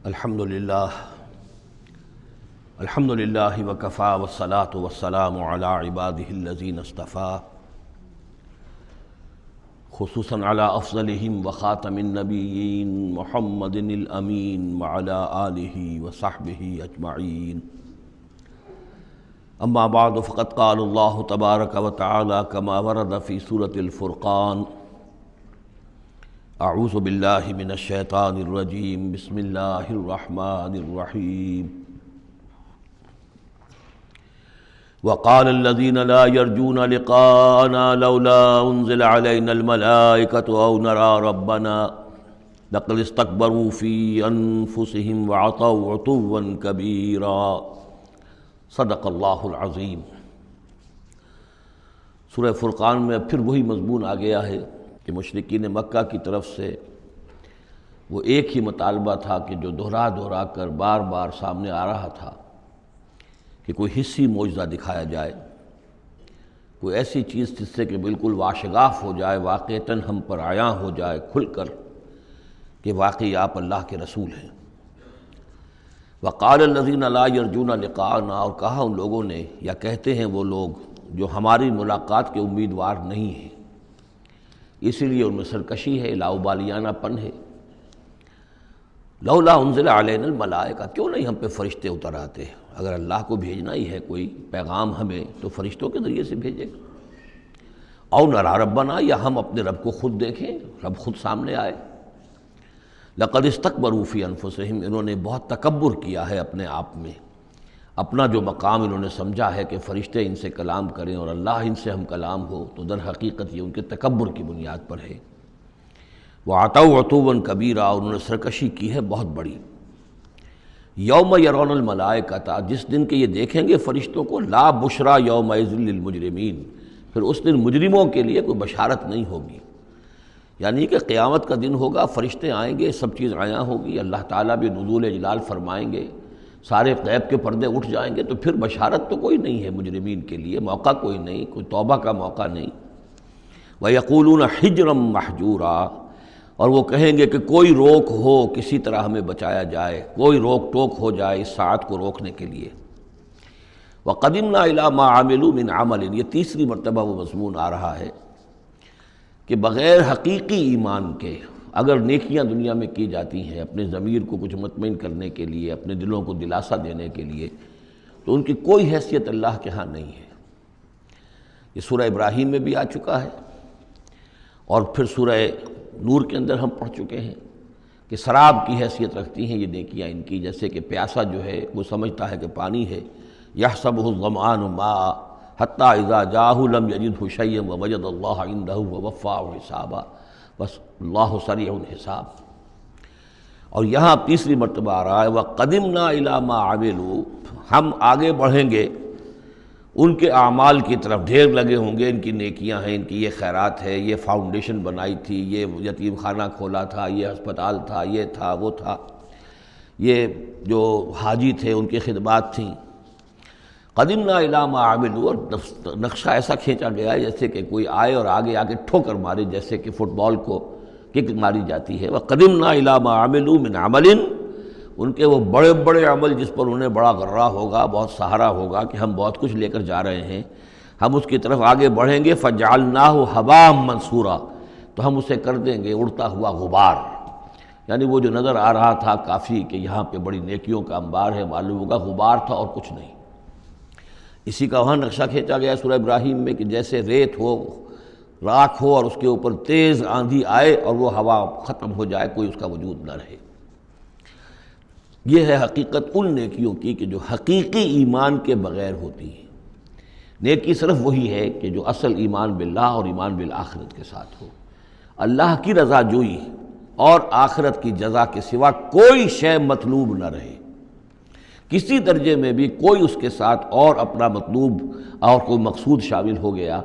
الحمدللہ وکفا والصلاة والسلام علی عبادہ الذین اصطفیٰ خصوصاً علی افضلہم وخاتم النبیین محمد الامین وعلی آلہ وصحبہ اجمعین اما بعد فقد قال اللہ تبارک وتعالی کما ورد فی سورۃ الفرقان اعوذ باللہ من الشیطان الرجیم بسم اللہ الرحمن الرحیم وقال الذين لا يرجون لقاءنا لولا انزل علينا الملائكة او نرى ربنا لقد استكبروا في انفسهم وعتوا عتوا كبيرا صدق اللہ العظیم۔ سورہ فرقان میں پھر وہی مضمون آ گیا ہے کہ مشرکین مکہ کی طرف سے وہ ایک ہی مطالبہ تھا کہ جو دہرا دہرا کر بار بار سامنے آ رہا تھا کہ کوئی حصی معجزہ دکھایا جائے، کوئی ایسی چیز جس سے کہ بالکل واشگاف ہو جائے، واقعتاً ہم پر عیاں ہو جائے کھل کر کہ واقعی آپ اللہ کے رسول ہیں۔ وقال الذین لا یرجون لقاءنا، اور کہا ان لوگوں نے یا کہتے ہیں وہ لوگ جو ہماری ملاقات کے امیدوار نہیں ہیں، اسی لیے ان میں سرکشی ہے، لاؤبالیانہ پن ہے۔ لولا انزل علینا الملائکہ، کیوں نہیں ہم پہ فرشتے اتر آتے؟ اگر اللہ کو بھیجنا ہی ہے کوئی پیغام ہمیں تو فرشتوں کے ذریعے سے بھیجے گا۔ او نرا ربنا، یا ہم اپنے رب کو خود دیکھیں، رب خود سامنے آئے۔ لقد استکبروا فی انفسہم، انہوں نے بہت تکبر کیا ہے اپنے آپ میں، اپنا جو مقام انہوں نے سمجھا ہے کہ فرشتے ان سے کلام کریں اور اللہ ان سے ہم کلام ہو، تو در حقیقت یہ ان کے تکبر کی بنیاد پر ہے۔ وعتوا عتوا کبیرا، انہوں نے سرکشی کی ہے بہت بڑی۔ یوم یرون الملائکۃ، جس دن کہ یہ دیکھیں گے فرشتوں کو، لا بشرا یومئذ للمجرمین، پھر اس دن مجرموں کے لیے کوئی بشارت نہیں ہوگی۔ یعنی کہ قیامت کا دن ہوگا، فرشتے آئیں گے، سب چیز عیاں ہوگی، اللہ تعالیٰ بھی نزول جلال فرمائیں گے، سارے غیب کے پردے اٹھ جائیں گے، تو پھر بشارت تو کوئی نہیں ہے مجرمین کے لیے، موقع کوئی نہیں، کوئی توبہ کا موقع نہیں۔ وَيَقُولُونَ حِجْرًا مَحْجُورًا، اور وہ کہیں گے کہ کوئی روک ہو، کسی طرح ہمیں بچایا جائے، کوئی روک ٹوک ہو جائے اس ساعت کو روکنے کے لیے۔ وَقَدِمْنَا إِلَىٰ مَا عَمِلُوا مِنْ عَمَلٍ، یہ تیسری مرتبہ وہ مضمون آ رہا ہے کہ بغیر حقیقی ایمان کے اگر نیکیاں دنیا میں کی جاتی ہیں اپنے ضمیر کو کچھ مطمئن کرنے کے لیے، اپنے دلوں کو دلاسا دینے کے لیے، تو ان کی کوئی حیثیت اللہ کے ہاں نہیں ہے۔ یہ سورہ ابراہیم میں بھی آ چکا ہے، اور پھر سورہ نور کے اندر ہم پڑھ چکے ہیں کہ سراب کی حیثیت رکھتی ہیں یہ نیکیاں ان کی، جیسے کہ پیاسا جو ہے وہ سمجھتا ہے کہ پانی ہے، یحسبہ الظمآن ماء حتی اذا جاءہ لم یجدہ شیئا ووجد اللہ عندہ ووفاہ حسابا، بس اللہ سریع الحساب۔ اور یہاں تیسری مرتبہ آ رہا ہے وَقَدِمْنَا إِلَىٰ مَا عَمِلُوا، ہم آگے بڑھیں گے ان کے اعمال کی طرف، ڈھیر لگے ہوں گے، ان کی نیکیاں ہیں، ان کی یہ خیرات ہے، یہ فاؤنڈیشن بنائی تھی، یہ یتیم خانہ کھولا تھا، یہ ہسپتال تھا، یہ تھا وہ تھا، یہ جو حاجی تھے ان کی خدمات تھیں۔ قدمنا الی ما عملوا، اور نقشہ ایسا کھینچا گیا ہے جیسے کہ کوئی آئے اور آگے آگے ٹھوکر مارے، جیسے کہ فٹ بال کو کک ماری جاتی ہے۔ وقدمنا الی ما عملوا من عمل، ان کے وہ بڑے بڑے عمل جس پر انہیں بڑا غرہ ہوگا، بہت سہارا ہوگا کہ ہم بہت کچھ لے کر جا رہے ہیں، ہم اس کی طرف آگے بڑھیں گے۔ فجعلناہ ھباء منثورا، تو ہم اسے کر دیں گے اڑتا ہوا غبار۔ یعنی وہ جو نظر آ رہا تھا کافی کہ یہاں پہ بڑی نیکیوں کا انبار ہے، معلوم ہوگا غبار تھا اور کچھ نہیں۔ اسی کا وہاں نقشہ کھینچا گیا سورہ ابراہیم میں کہ جیسے ریت ہو، راکھ ہو، اور اس کے اوپر تیز آندھی آئے اور وہ ہوا ختم ہو جائے، کوئی اس کا وجود نہ رہے۔ یہ ہے حقیقت ان نیکیوں کی کہ جو حقیقی ایمان کے بغیر ہوتی ہیں۔ نیکی صرف وہی ہے کہ جو اصل ایمان باللہ اور ایمان بالآخرت کے ساتھ ہو، اللہ کی رضا جوئی اور آخرت کی جزا کے سوا کوئی شے مطلوب نہ رہے، کسی درجے میں بھی کوئی اس کے ساتھ اور اپنا مطلوب اور کوئی مقصود شامل ہو گیا،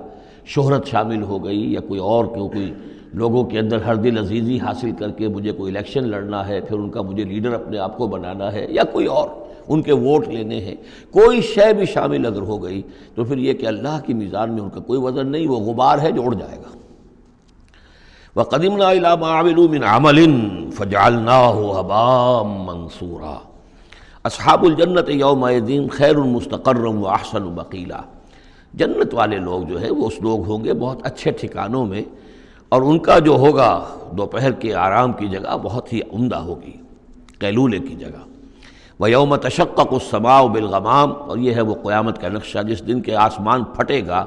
شہرت شامل ہو گئی، یا کوئی اور کوئی لوگوں کے اندر ہر دل عزیزی حاصل کر کے مجھے کوئی الیکشن لڑنا ہے، پھر ان کا مجھے لیڈر اپنے آپ کو بنانا ہے، یا کوئی اور ان کے ووٹ لینے ہیں، کوئی شے بھی شامل اگر ہو گئی تو پھر یہ کہ اللہ کی میزان میں ان کا کوئی وزن نہیں، وہ غبار ہے جو اڑ جائے گا۔ وَقَدِمْنَا إِلَىٰ مَا عَمِلُوا مِنْ عَمَلٍ فَجَعَلْنَاهُ هَبَاءً مَنْثُورًا۔ اصحاب الجنت یومئذ خیر مستقرا واحسن مقیلا، جنت والے لوگ جو ہے وہ اس لوگ ہوں گے بہت اچھے ٹھکانوں میں، اور ان کا جو ہوگا دوپہر کے آرام کی جگہ بہت ہی عمدہ ہوگی، قیلولے کی جگہ۔ وَيَوْمَ تَشَقَّقُ السَّمَاءُ بِالْغَمَامِ، اور یہ ہے وہ قیامت کا نقشہ جس دن کے آسمان پھٹے گا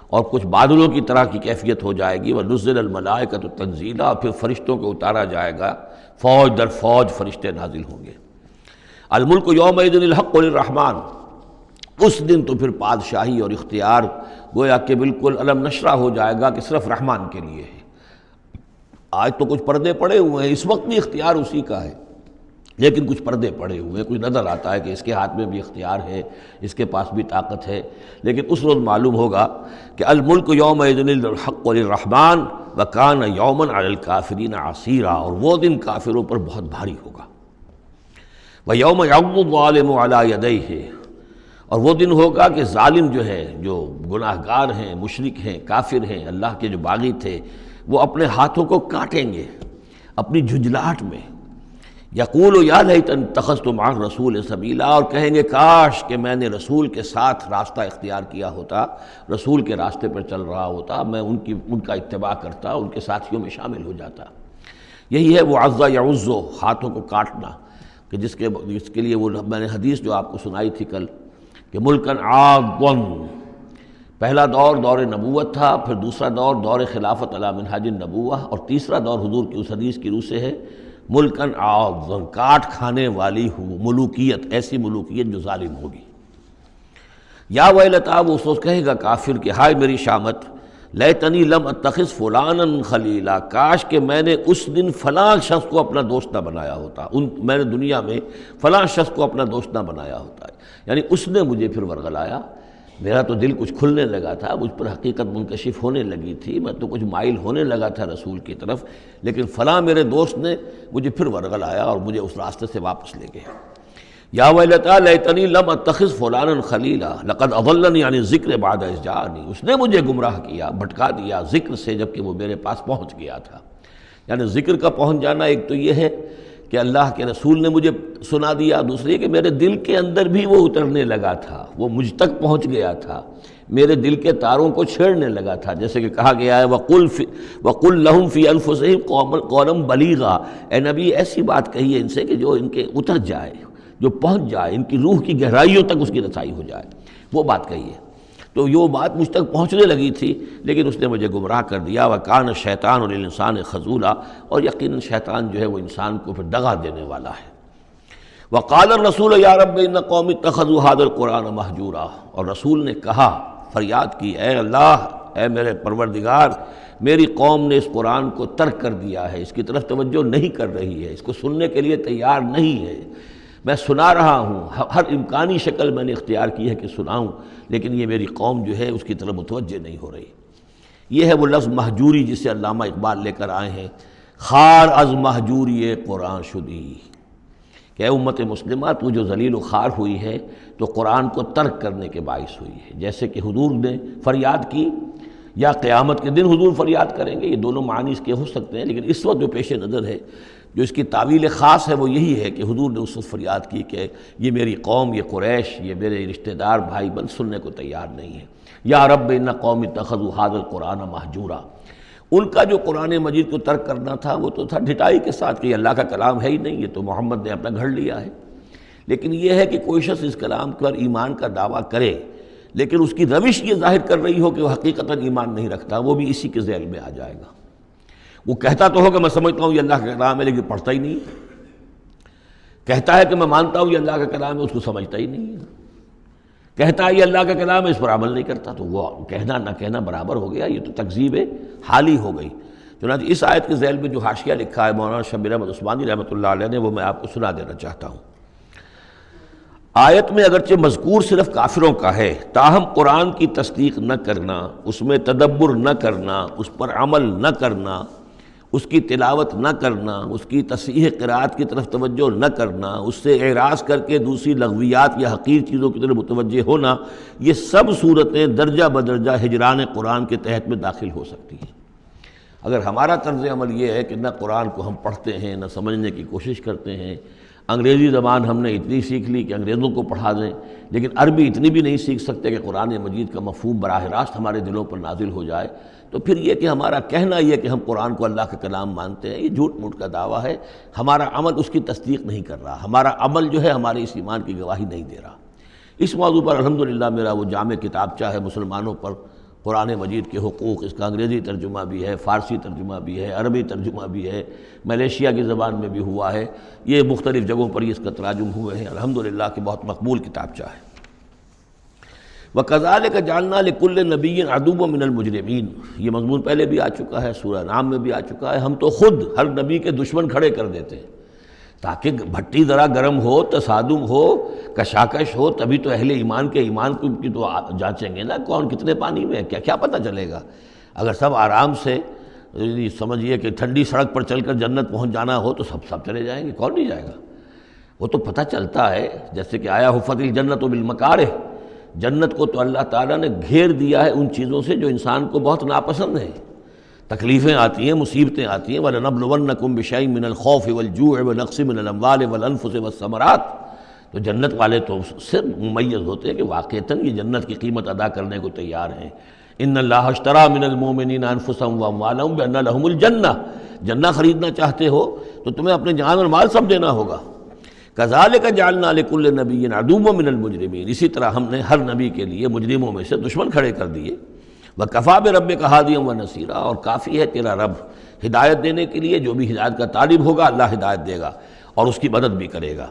اور کچھ بادلوں کی طرح کی کیفیت ہو جائے گی۔ وَنُزِّلَ الْمَلَائِكَةُ تَنزِيلًا، اور پھر فرشتوں کو اتارا جائے گا، فوج در فوج فرشتے نازل ہوں گے۔ الملک یومئذ الحق للرحمن، اس دن تو پھر بادشاہی اور اختیار گویا کہ بالکل علم نشرہ ہو جائے گا کہ صرف رحمان کے لیے ہے۔ آج تو کچھ پردے پڑے ہوئے ہیں، اس وقت بھی اختیار اسی کا ہے، لیکن کچھ پردے پڑے ہوئے ہیں، کچھ نظر آتا ہے کہ اس کے ہاتھ میں بھی اختیار ہے، اس کے پاس بھی طاقت ہے، لیکن اس روز معلوم ہوگا کہ الملک یومئذ الحق للرحمن وکان یوما علی الکافرین عسیرا، اور وہ دن کافروں پر بہت بھاری ہوگا۔ وَيَوْمَ يَعْضُ الظَّالِمُ عَلَىٰ يَدَيْهِ، اور وہ دن ہوگا کہ ظالم جو ہے، جو گناہ گار ہیں، مشرک ہیں، کافر ہیں، اللہ کے جو باغی تھے، وہ اپنے ہاتھوں کو کاٹیں گے اپنی جھنجھلاہٹ میں۔ یقول یا لیتنی اتخذت مع الرسول سبیلا، اور کہیں گے کاش کہ میں نے رسول کے ساتھ راستہ اختیار کیا ہوتا، رسول کے راستے پر چل رہا ہوتا، میں ان کا اتباع کرتا، ان کے ساتھیوں میں شامل ہو جاتا۔ یہی ہے وہ عض یعض، ہاتھوں کو کاٹنا، کہ جس کے لیے وہ میں نے حدیث جو آپ کو سنائی تھی کل کہ ملکن عاضًا، پہلا دور دور نبوت تھا، پھر دوسرا دور دور خلافت علی منہاج النبوہ، اور تیسرا دور حضور کی اس حدیث کی روح سے ہے ملکن عاضًا، کاٹ کھانے والی ملوکیت، ایسی ملوکیت جو ظالم ہوگی۔ یا ویلتا، وہ سوچ کہے گا کافر کہ ہائے میری شامت، لیتنی لم اتخذ فلانا خلیلا، کاش کہ میں نے اس دن فلاں شخص کو اپنا دوست نہ بنایا ہوتا، میں نے دنیا میں فلاں شخص کو اپنا دوست نہ بنایا ہوتا، یعنی اس نے مجھے پھر ورغلایا، میرا تو دل کچھ کھلنے لگا تھا، مجھ پر حقیقت منکشف ہونے لگی تھی، میں تو کچھ مائل ہونے لگا تھا رسول کی طرف، لیکن فلاں میرے دوست نے مجھے پھر ورغلایا اور مجھے اس راستے سے واپس لے گئے۔ یا ویلتا لیتنی لم اتخذ فلانا خلیلا لقد اضلنی عن الذکر بعد اذ جاءنی، اس نے مجھے گمراہ کیا، بھٹکا دیا ذکر سے جبکہ وہ میرے پاس پہنچ گیا تھا۔ یعنی ذکر کا پہنچ جانا ایک تو یہ ہے کہ اللہ کے رسول نے مجھے سنا دیا، دوسری کہ میرے دل کے اندر بھی وہ اترنے لگا تھا، وہ مجھ تک پہنچ گیا تھا، میرے دل کے تاروں کو چھیڑنے لگا تھا، جیسے کہ کہا گیا ہے وَقُلْ لَهُمْ فِي أَنفُسِهِمْ قَوْلًا بَلِيغًا، اے نبی ایسی بات کہیے ان سے کہ جو ان کے اتر جائے، جو پہنچ جائے، ان کی روح کی گہرائیوں تک اس کی رسائی ہو جائے، وہ بات کہیے۔ تو یہ بات مجھ تک پہنچنے لگی تھی، لیکن اس نے مجھے گمراہ کر دیا۔ وَكَانَ الشَّيْطَانُ لِلْإِنسَانِ خَذُولًا، اور یقیناً شیطان جو ہے وہ انسان کو پھر دغا دینے والا ہے۔ وَقَالَ الرَّسُولُ يَا رَبِّ إِنَّ قَوْمِي اتَّخَذُوا هَٰذَا الْقُرْآنَ مَهْجُورًا، اور رسول نے کہا، فریاد کی، اے اللہ، اے میرے پروردگار، میری قوم نے اس قرآن کو ترک کر دیا ہے، اس کی طرف توجہ نہیں کر رہی ہے، اس کو سننے کے لیے تیار نہیں ہے۔ میں سنا رہا ہوں، ہر امکانی شکل میں نے اختیار کی ہے کہ سناؤں، لیکن یہ میری قوم جو ہے اس کی طرف متوجہ نہیں ہو رہی۔ یہ ہے وہ لفظ مہجوری جسے علامہ اقبال لے کر آئے ہیں، خار از مہجوری قرآن شدی، کہ اے امت مسلمہ تو جو ذلیل و خوار ہوئی ہے تو قرآن کو ترک کرنے کے باعث ہوئی ہے۔ جیسے کہ حضور نے فریاد کی، یا قیامت کے دن حضور فریاد کریں گے، یہ دونوں معنی اس کے ہو سکتے ہیں، لیکن اس وقت جو پیش نظر ہے، جو اس کی تعویل خاص ہے، وہ یہی ہے کہ حضور نے اس وقت فریاد کی کہ یہ میری قوم، یہ قریش، یہ میرے رشتہ دار بھائی بند سننے کو تیار نہیں ہے۔ یا رب ان قوم اتخذوا هذا القرآن مہجورا، ان کا جو قرآن مجید کو ترک کرنا تھا وہ تو تھا ڈھٹائی کے ساتھ کہ یہ اللہ کا کلام ہے ہی نہیں، یہ تو محمد نے اپنا گھڑ لیا ہے۔ لیکن یہ ہے کہ کوئی شخص اس کلام پر ایمان کا دعویٰ کرے، لیکن اس کی روش یہ ظاہر کر رہی ہو کہ وہ حقیقتاً ایمان نہیں رکھتا، وہ بھی اسی کے ذیل میں آ جائے گا۔ وہ کہتا تو ہو کہ میں سمجھتا ہوں یہ اللہ کا کلام ہے، لیکن پڑھتا ہی نہیں، کہتا ہے کہ میں مانتا ہوں یہ اللہ کا کلام ہے، اس کو سمجھتا ہی نہیں ہے، کہتا ہے یہ اللہ کا کلام ہے، اس پر عمل نہیں کرتا، تو وہ کہنا نہ کہنا برابر ہو گیا، یہ تو تکذیب حالی ہو گئی۔ چنانچہ اس آیت کے ذیل میں جو حاشیہ لکھا ہے مولانا شبیر احمد عثمانی رحمۃ اللہ علیہ نے، وہ میں آپ کو سنا دینا چاہتا ہوں۔ آیت میں اگرچہ مذکور صرف کافروں کا ہے، تاہم قرآن کی تصدیق نہ کرنا، اس میں تدبر نہ کرنا، اس پر عمل نہ کرنا، اس کی تلاوت نہ کرنا، اس کی تصحیح قرأت کی طرف توجہ نہ کرنا، اس سے اعراض کر کے دوسری لغویات یا حقیر چیزوں کی طرف متوجہ ہونا، یہ سب صورتیں درجہ بدرجہ ہجران قرآن کے تحت میں داخل ہو سکتی ہیں۔ اگر ہمارا طرز عمل یہ ہے کہ نہ قرآن کو ہم پڑھتے ہیں نہ سمجھنے کی کوشش کرتے ہیں، انگریزی زبان ہم نے اتنی سیکھ لی کہ انگریزوں کو پڑھا دیں، لیکن عربی اتنی بھی نہیں سیکھ سکتے کہ قرآن مجید کا مفہوم براہ راست ہمارے دلوں پر نازل ہو جائے، تو پھر یہ کہ ہمارا کہنا یہ کہ ہم قرآن کو اللہ کا کلام مانتے ہیں، یہ جھوٹ موٹ کا دعویٰ ہے، ہمارا عمل اس کی تصدیق نہیں کر رہا، ہمارا عمل جو ہے ہمارے اس ایمان کی گواہی نہیں دے رہا۔ اس موضوع پر الحمدللہ میرا وہ جامع کتابچہ ہے مسلمانوں پر قرآن مجید کے حقوق، اس کا انگریزی ترجمہ بھی ہے، فارسی ترجمہ بھی ہے، عربی ترجمہ بھی ہے، ملیشیا کی زبان میں بھی ہوا ہے، یہ مختلف جگہوں پر اس کا تراجم ہوئے ہیں، الحمدللہ کہ بہت مقبول کتابچہ ہے۔ وَكَذَلِكَ جَعَلْنَا لِكُلِّ نَبِيٍّ عَدُوًّا مِّنَ الْمُجْرِمِينَ، یہ مضمون پہلے بھی آ چکا ہے، سورہ انعام میں بھی آ چکا ہے، ہم تو خود ہر نبی کے دشمن کھڑے کر دیتے ہیں تاکہ بھٹی ذرا گرم ہو، تصادم ہو، کشاکش ہو، تبھی تو اہل ایمان کے ایمان کی تو جانچیں گے نا کون کتنے پانی میں ہے، کیا پتہ چلے گا۔ اگر سب آرام سے سمجھیے کہ ٹھنڈی سڑک پر چل کر جنت پہنچ جانا ہو تو سب چلے جائیں گے، کون نہیں جائے گا؟ وہ تو پتہ چلتا ہے، جیسے کہ آیا حفت الجنت بالمکارہ، جنت کو تو اللہ تعالیٰ نے گھیر دیا ہے ان چیزوں سے جو انسان کو بہت ناپسند ہیں، تکلیفیں آتی ہیں، مصیبتیں آتی ہیں، وَلَنَبْلُوَنَّكُمْ بِشَيْءٍ مِّنَ الْخَوْفِ وَالْجُوعِ وَنَقْصٍ مِّنَ الْأَمْوَالِ وَالْأَنفُسِ وَالثَّمَرَاتِ، تو جنت والے تو صرف ممیز ہوتے ہیں کہ واقعتاً یہ جنت کی قیمت ادا کرنے کو تیار ہیں۔ إِنَّ اللَّهَ اشْتَرَىٰ مِنَ الْمُؤْمِنِينَ أَنفُسَهُمْ وَأَمْوَالَهُمْ بِأَنَّ لَهُمُ الْجَنَّةَ، جنت خریدنا چاہتے ہو تو تمہیں اپنے جان اور مال سب دینا ہوگا۔ كَذَلِكَ جَعَلْنَا لِكُلِّ نَبِيٍّ عَدُوًّا مِّنَ الْمُجْرِمِينَ، اسی طرح ہم نے ہر نبی کے لیے مجرموں میں سے دشمن کھڑے کر دیے۔ وَكَفَىٰ بِرَبِّكَ هَادِيًا وَنَصِيرًا، اور کافی ہے تیرا رب ہدایت دینے کے لیے، جو بھی ہدایت کا طالب ہوگا اللہ ہدایت دے گا اور اس کی مدد بھی کرے گا۔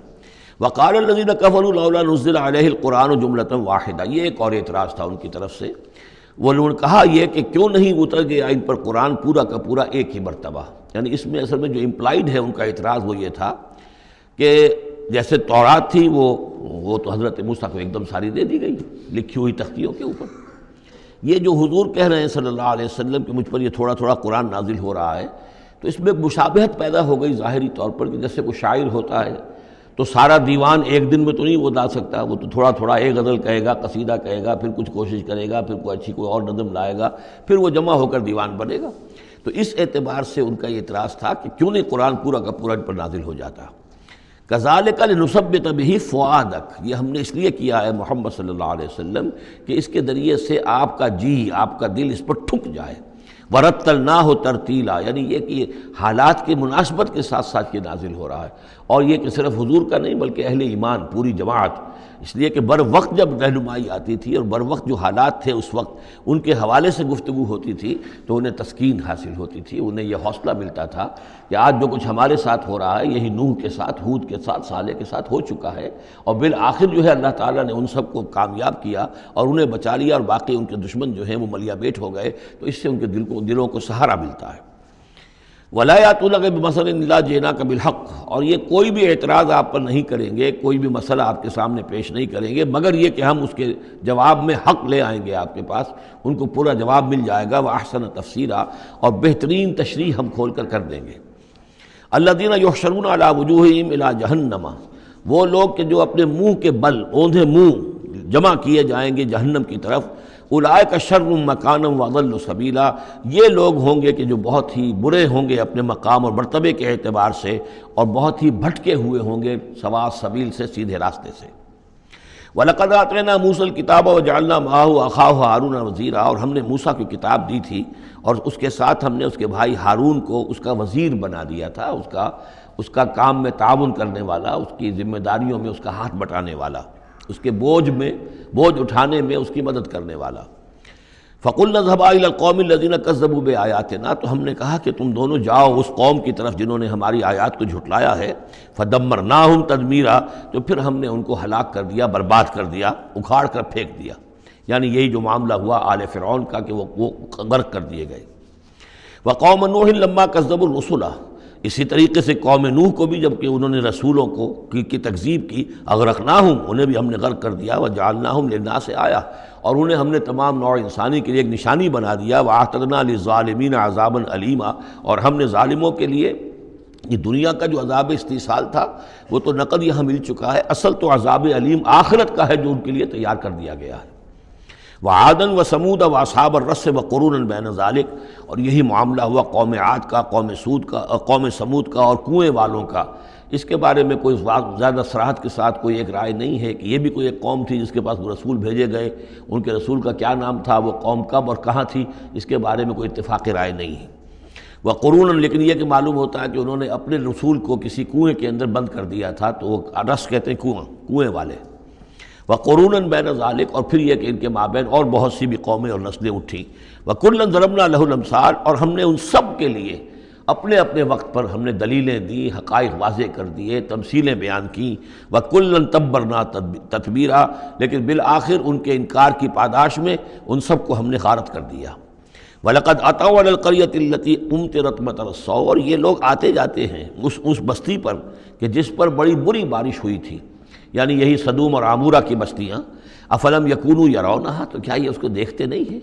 وَقَالَ الَّذِينَ كَفَرُوا لَوْلَا نُزِّلَ عَلَيْهِ الْقُرْآنُ جُمْلَةً وَاحِدَةً، یہ ایک اور اعتراض تھا ان کی طرف سے، وہ لوگوں نے کہا یہ کہ کیوں نہیں اتر گیا ان پر قرآن پورا کا پورا ایک ہی مرتبہ، یعنی اس میں اصل میں جو امپلائڈ ہے ان کا اعتراض وہ یہ تھا کہ جیسے تورات تھی وہ تو حضرت موسیٰ کو ایک دم ساری دے دی گئی لکھی ہوئی تختیوں کے اوپر، یہ جو حضور کہہ رہے ہیں صلی اللہ علیہ وسلم کہ مجھ پر یہ تھوڑا تھوڑا قرآن نازل ہو رہا ہے، تو اس میں مشابہت پیدا ہو گئی ظاہری طور پر کہ جیسے کوئی شاعر ہوتا ہے تو سارا دیوان ایک دن میں تو نہیں وہ لا سکتا، وہ تو تھوڑا تھوڑا ایک غزل کہے گا، قصیدہ کہے گا، پھر کچھ کوشش کرے گا، پھر کوئی اچھی کوئی اور نظم لائے گا، پھر وہ جمع ہو کر دیوان بنے گا۔ تو اس اعتبار سے ان کا یہ اعتراض تھا کہ کیوں نہیں قرآن پورا کا پورا ان پر نازل ہو جاتا۔ كَذَلِكَ لِنُثَبِّتَ بِهِ فُؤَادَكَ، یہ ہم نے اس لیے کیا ہے محمد صلی اللہ علیہ وسلم کہ اس کے ذریعے سے آپ کا جی، آپ کا دل اس پر ٹھک جائے۔ وَرَتَّلْنَاهُ تَرْتِيلًا، یعنی یہ کہ حالات کے مناسبت کے ساتھ ساتھ یہ نازل ہو رہا ہے، اور یہ کہ صرف حضور کا نہیں بلکہ اہل ایمان پوری جماعت، اس لیے کہ بر وقت جب رہنمائی آتی تھی اور بر وقت جو حالات تھے اس وقت ان کے حوالے سے گفتگو ہوتی تھی تو انہیں تسکین حاصل ہوتی تھی، انہیں یہ حوصلہ ملتا تھا کہ آج جو کچھ ہمارے ساتھ ہو رہا ہے یہی نوح کے ساتھ، ہود کے ساتھ، صالح کے ساتھ ہو چکا ہے، اور بالآخر جو ہے اللہ تعالیٰ نے ان سب کو کامیاب کیا اور انہیں بچا لیا، اور باقی ان کے دشمن جو ہیں وہ ملیا بیٹ ہو گئے، تو اس سے ان کے دلوں کو سہارا ملتا ہے۔ وَلَا يَأْتُونَكَ بِمَثَلٍ إِلَّا جِئْنَاكَ بِالْحَقِّ، اور یہ کوئی بھی اعتراض آپ پر نہیں کریں گے، کوئی بھی مسئلہ آپ کے سامنے پیش نہیں کریں گے مگر یہ کہ ہم اس کے جواب میں حق لے آئیں گے آپ کے پاس، ان کو پورا جواب مل جائے گا، وَأَحْسَنَ تَفْسِيرًا، اور بہترین تشریح ہم کھول کر دیں گے۔ الَّذِينَ يُحْشَرُونَ عَلَىٰ وُجُوهِهِمْ إِلَىٰ جَهَنَّمَ، وہ لوگ کہ جو اپنے منہ کے بل اوندھے منہ جمع کیے جائیں گے جہنم کی طرف، اولئک شر مکانا واضل سبیلا، یہ لوگ ہوں گے کہ جو بہت ہی برے ہوں گے اپنے مقام اور مرتبے کے اعتبار سے، اور بہت ہی بھٹکے ہوئے ہوں گے سوا سبیل سے، سیدھے راستے سے۔ وَلَقَدْ آتَيْنَا مُوسَى الْكِتَابَ وَجَعَلْنَا مَعَهُ أَخَاهُ هَارُونَ وَزِيرًا، اور ہم نے موسیٰ کی کتاب دی تھی اور اس کے ساتھ ہم نے اس کے بھائی ہارون کو اس کا وزیر بنا دیا تھا، اس کا کام میں تعاون کرنے والا، اس کی ذمہ داریوں میں اس کا ہاتھ بٹانے والا، اس کے بوجھ اٹھانے میں اس کی مدد کرنے والا۔ فَقُلْنَا اذْهَبَا إِلَى الْقَوْمِ الَّذِينَ كَذَّبُوا بِآيَاتِنَا، تو ہم نے کہا کہ تم دونوں جاؤ اس قوم کی طرف جنہوں نے ہماری آیات کو جھٹلایا ہے۔ فَدَمَّرْنَاهُمْ تَدْمِيرًا، تو پھر ہم نے ان کو ہلاک کر دیا، برباد کر دیا، اکھاڑ کر پھینک دیا، یعنی یہی جو معاملہ ہوا آل فرعون کا کہ وہ غرق کر دیے گئے۔ وَقَوْمَ نُوحٍ لَمَّا كَذَّبُوا الرُّسُلَ، اسی طریقے سے قوم نوح کو بھی جب کہ انہوں نے رسولوں کی تکذیب کی، اغرقناہم، انہیں بھی ہم نے غرق کر دیا، وجعلناہم للناس آیہ، اور انہیں ہم نے تمام نوع انسانی کے لیے ایک نشانی بنا دیا، وَأَعْتَدْنَا لِلظَّالِمِينَ عَذَابًا أَلِيمًا، اور ہم نے ظالموں کے لیے یہ دنیا کا جو عذاب استیصال تھا وہ تو نقد یہاں مل چکا ہے، اصل تو عذاب علیم آخرت کا ہے جو ان کے لیے تیار کر دیا گیا ہے۔ وعادن و سمود و اصحاب الرس و قرون بین ذالک، اور یہی معاملہ ہوا قوم عاد کا، قوم سمود کا اور کنویں والوں کا۔ اس کے بارے میں کوئی زیادہ صراحت کے ساتھ کوئی ایک رائے نہیں ہے کہ یہ بھی کوئی ایک قوم تھی جس کے پاس وہ رسول بھیجے گئے، ان کے رسول کا کیا نام تھا، وہ قوم کب اور کہاں تھی، اس کے بارے میں کوئی اتفاقی رائے نہیں ہے۔ وقرون، لیکن یہ کہ معلوم ہوتا ہے کہ انہوں نے اپنے رسول کو کسی کنویں کے اندر بند کر دیا تھا، تو وہ رس کہتے ہیں کنویں والے۔ وقرون بین ذالک، اور پھر یہ کہ ان کے مابین اور بہت سی بھی قومیں اور نسلیں اٹھیں۔ وکلا ضربنا لہ الامثال، اور ہم نے ان سب کے لیے اپنے اپنے وقت پر ہم نے دلیلیں دی، حقائق واضح کر دیے، تمثیلیں بیان کیں۔ وکلا تبرنا تتبیرا، لیکن بالآخر ان کے انکار کی پاداش میں ان سب کو ہم نے غارت کر دیا۔ وَلَقَدْ أَتَوْا عَلَى الْقَرْيَةِ الَّتِي أُمْطِرَتْ مَطَرَ السَّوْءِ، اور یہ لوگ آتے جاتے ہیں اس بستی پر کہ جس پر بڑی بری بارش ہوئی تھی، یعنی یہی سدوم اور عمورہ کی بستیاں۔ افلم یکونوا یرونہا، تو کیا یہ اس کو دیکھتے نہیں ہیں؟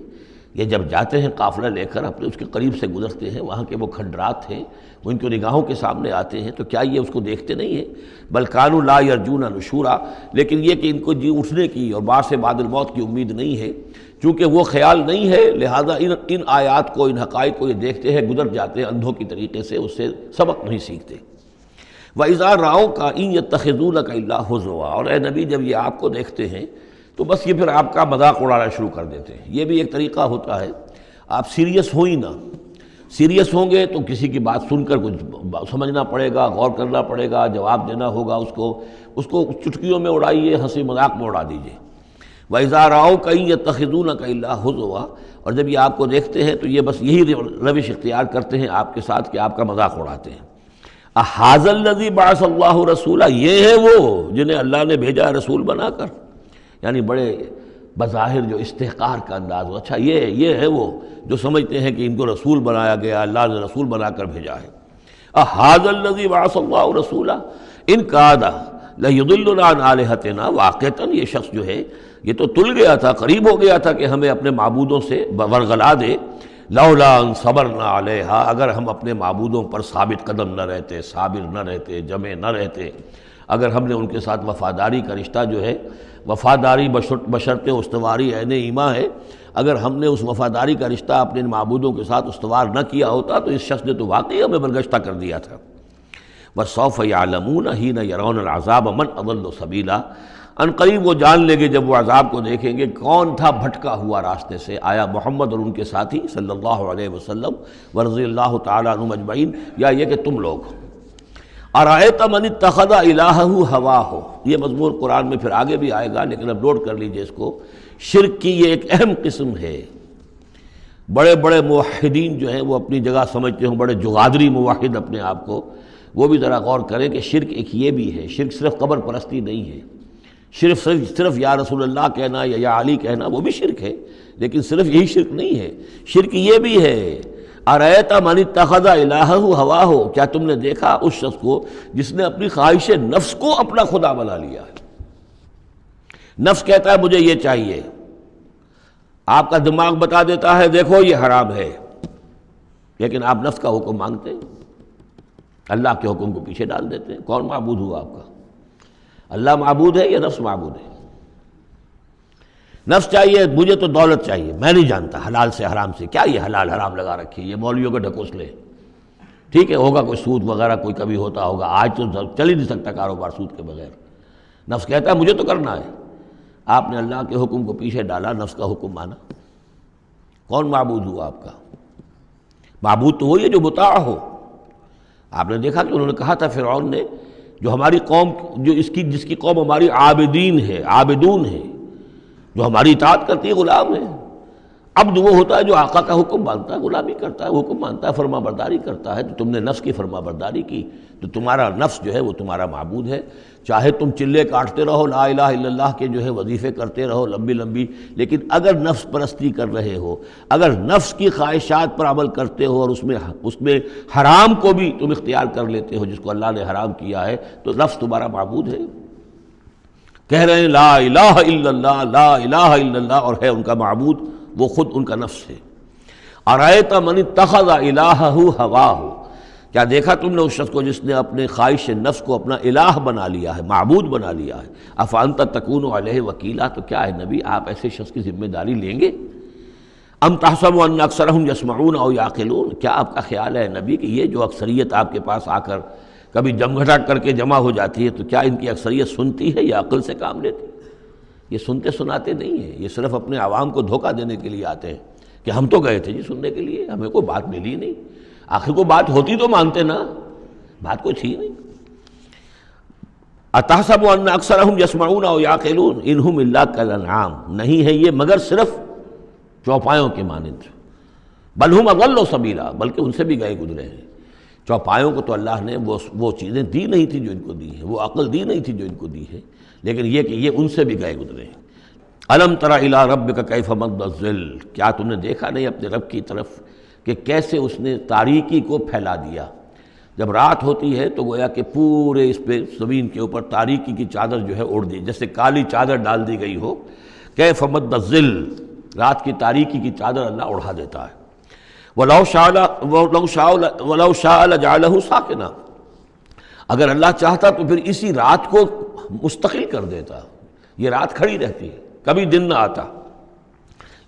یہ جب جاتے ہیں قافلہ لے کر اپنے اس کے قریب سے گزرتے ہیں، وہاں کے وہ کھنڈرات ہیں وہ ان کی نگاہوں کے سامنے آتے ہیں، تو کیا یہ اس کو دیکھتے نہیں ہیں؟ بل کانوا لا یرجون نشورا، لیکن یہ کہ ان کو جی اٹھنے کی اور بعد سے بعد الموت کی امید نہیں ہے، چونکہ وہ خیال نہیں ہے، لہذا ان آیات کو، ان حقائق کو یہ دیکھتے ہیں، گزر جاتے ہیں اندھوں کی طریقے سے، اس سے سبق نہیں سیکھتے۔ وَإِذَا رَأَوْكَ إِن يَتَّخِذُونَكَ إِلَّا هُزُوًا، اور اے نبی جب یہ آپ کو دیکھتے ہیں تو بس یہ پھر آپ کا مذاق اڑانا شروع کر دیتے ہیں۔ یہ بھی ایک طریقہ ہوتا ہے، آپ سیریس ہو ہی نہ، سیریس ہوں گے تو کسی کی بات سن کر کچھ سمجھنا پڑے گا، غور کرنا پڑے گا، جواب دینا ہوگا، اس کو چٹکیوں میں اڑائیے، ہنسی مذاق میں اڑا دیجیے۔ وَإِذَا رَأَوْكَ إِن يَتَّخِذُونَكَ إِلَّا هُزُوًا، اور جب یہ آپ کو دیکھتے ہیں تو یہ بس یہی روش اختیار کرتے ہیں آپ کے ساتھ کہ آپ کا مذاق اڑاتے ہیں۔ اَهَٰذَا الَّذِي بَعَثَ اللَّهُ رَسُولًا، یہ ہے وہ جنہیں اللہ نے بھیجا رسول بنا کر، یعنی بڑے بظاہر جو استحقار کا انداز ہو، اچھا یہ ہے وہ جو سمجھتے ہیں کہ ان کو رسول بنایا گیا، اللہ نے رسول بنا کر بھیجا ہے۔ اَهَٰذَا الَّذِي بَعَثَ اللَّهُ رَسُولًا إِن كَادَ لَيُضِلُّنَا عَنْ آلِهَتِنَا، واقعتاً یہ شخص جو ہے یہ تو تل گیا تھا، قریب ہو گیا تھا کہ ہمیں اپنے معبودوں سے ورغلا دے۔ لولا ان صبرنا علیہا، اگر ہم اپنے معبودوں پر ثابت قدم نہ رہتے، صابر نہ رہتے، جمع نہ رہتے، اگر ہم نے ان کے ساتھ وفاداری کا رشتہ جو ہے، وفاداری بشرط استواری عین ایمان ہے، اگر ہم نے اس وفاداری کا رشتہ اپنے معبودوں کے ساتھ استوار نہ کیا ہوتا تو اس شخص نے تو واقعی ہمیں برگشتہ کر دیا تھا۔ وَسَوْفَ يَعْلَمُونَ حِينَ يَرَوْنَ الْعَذَابَ مَنْ أَضَلُّ سَبِيلًا، ان قریب وہ جان لیں گے جب وہ عذاب کو دیکھیں گے کون تھا بھٹکا ہوا راستے سے، آیا محمد اور ان کے ساتھی صلی اللہ علیہ وسلم ورضی اللہ تعالیٰ عنہم اجمعین، یا یہ کہ تم لوگ۔ ارأیت من اتخذ الہہ ہواہ، یہ مضمون قرآن میں پھر آگے بھی آئے گا، لیکن اب نوٹ کر لیجئے اس کو، شرک کی یہ ایک اہم قسم ہے۔ بڑے بڑے موحدین جو ہیں وہ اپنی جگہ سمجھتے ہوں، بڑے جغادری موحد اپنے آپ کو، وہ بھی ذرا غور کریں کہ شرک ایک یہ بھی ہے، شرک صرف قبر پرستی نہیں ہے، صرف یا رسول اللہ کہنا یا علی کہنا وہ بھی شرک ہے، لیکن صرف یہی شرک نہیں ہے، شرک یہ بھی ہے۔ ارأیت من اتخذ الہہ ہواہ، کیا تم نے دیکھا اس شخص کو جس نے اپنی خواہش نفس کو اپنا خدا بنا لیا ہے؟ نفس کہتا ہے مجھے یہ چاہیے، آپ کا دماغ بتا دیتا ہے دیکھو یہ حرام ہے، لیکن آپ نفس کا حکم مانگتے ہیں، اللہ کے حکم کو پیچھے ڈال دیتے ہیں۔ کون معبود ہوا آپ کا؟ اللہ معبود ہے یا نفس معبود ہے؟ نفس چاہیے مجھے تو دولت چاہیے، میں نہیں جانتا حلال سے حرام سے، کیا یہ حلال حرام لگا رکھی، یہ مولویوں کے ڈھکوسلے، ٹھیک ہے ہوگا کوئی سود وغیرہ کوئی کبھی ہوتا ہوگا، آج تو چل ہی نہیں سکتا کاروبار سود کے بغیر۔ نفس کہتا ہے مجھے تو کرنا ہے، آپ نے اللہ کے حکم کو پیچھے ڈالا، نفس کا حکم مانا۔ کون معبود ہوا آپ کا؟ معبود تو وہی ہے جو مطاع ہو۔ آپ نے دیکھا کہ انہوں نے کہا تھا فرعون نے، جو ہماری قوم، جس کی قوم ہماری عابدین ہے، عابدون ہے، جو ہماری اطاعت کرتی ہے، غلام ہے۔ عبد وہ ہوتا ہے جو آقا کا حکم مانتا ہے، غلامی کرتا ہے، حکم مانتا ہے، فرما برداری کرتا ہے۔ تو تم نے نفس کی فرما برداری کی تو تمہارا نفس جو ہے وہ تمہارا معبود ہے۔ چاہے تم چلے کاٹتے رہو، لا الہ الا اللہ کے جو ہے وظیفے کرتے رہو لمبی لمبی، لیکن اگر نفس پرستی کر رہے ہو، اگر نفس کی خواہشات پر عمل کرتے ہو اور اس میں حرام کو بھی تم اختیار کر لیتے ہو جس کو اللہ نے حرام کیا ہے، تو نفس تمہارا معبود ہے۔ کہہ رہے ہیں لا الہ الا اللہ، لا الہ الا اللہ، اور ہے ان کا معبود وہ خود ان کا نفس ہے۔ ارأیت من اتخذ الہہ ہواہ، کیا دیکھا تم نے اس شخص کو جس نے اپنے خواہش نفس کو اپنا الہ بنا لیا ہے، معبود بنا لیا ہے؟ افانت تکون علیہ وکیلا، تو کیا ہے نبی آپ ایسے شخص کی ذمہ داری لیں گے؟ ام تحسب ان اکثرهم یسمعون او یعقلون، کیا آپ کا خیال ہے نبی کہ یہ جو اکثریت آپ کے پاس آ کر کبھی جمگھٹا کر کے جمع ہو جاتی ہے، تو کیا ان کی اکثریت سنتی ہے یا عقل سے کام لیتی؟ یہ سنتے سناتے نہیں ہیں، یہ صرف اپنے عوام کو دھوکہ دینے کے لیے آتے ہیں کہ ہم تو گئے تھے جی سننے کے لیے، ہمیں کوئی بات ملی نہیں۔ آخر کوئی بات ہوتی تو مانتے نا، بات کوئی تھی نہیں۔ اتحسب ان اکثرهم یسمعون او یعقلون انہم الا کالانعام، نہیں ہے یہ مگر صرف چوپایوں کے مانند، بل ہم اضل سبیلا، بلکہ ان سے بھی گئے گزرے ہیں۔ چوپایوں کو تو اللہ نے وہ چیزیں دی نہیں تھی جو ان کو دی ہیں، وہ عقل دی نہیں تھی جو ان کو دی ہے، لیکن یہ کہ یہ ان سے بھی گئے گزرے ہیں۔ الم تر الی ربک کیف مد الظل، کیا تم نے دیکھا نہیں اپنے رب کی طرف کہ کیسے اس نے تاریکی کو پھیلا دیا؟ جب رات ہوتی ہے تو گویا کہ پورے اس پہ زمین کے اوپر تاریکی کی چادر جو ہے اوڑھ دی، جیسے کالی چادر ڈال دی گئی ہو۔ کیف مد الظل، رات کی تاریکی کی چادر اللہ اڑا دیتا ہے۔ وَلَوْ شَاءَ لَجَعَلَهُ سَاكِنًا، اگر اللہ چاہتا تو پھر اسی رات کو مستقل کر دیتا، یہ رات کھڑی رہتی ہے، کبھی دن نہ آتا۔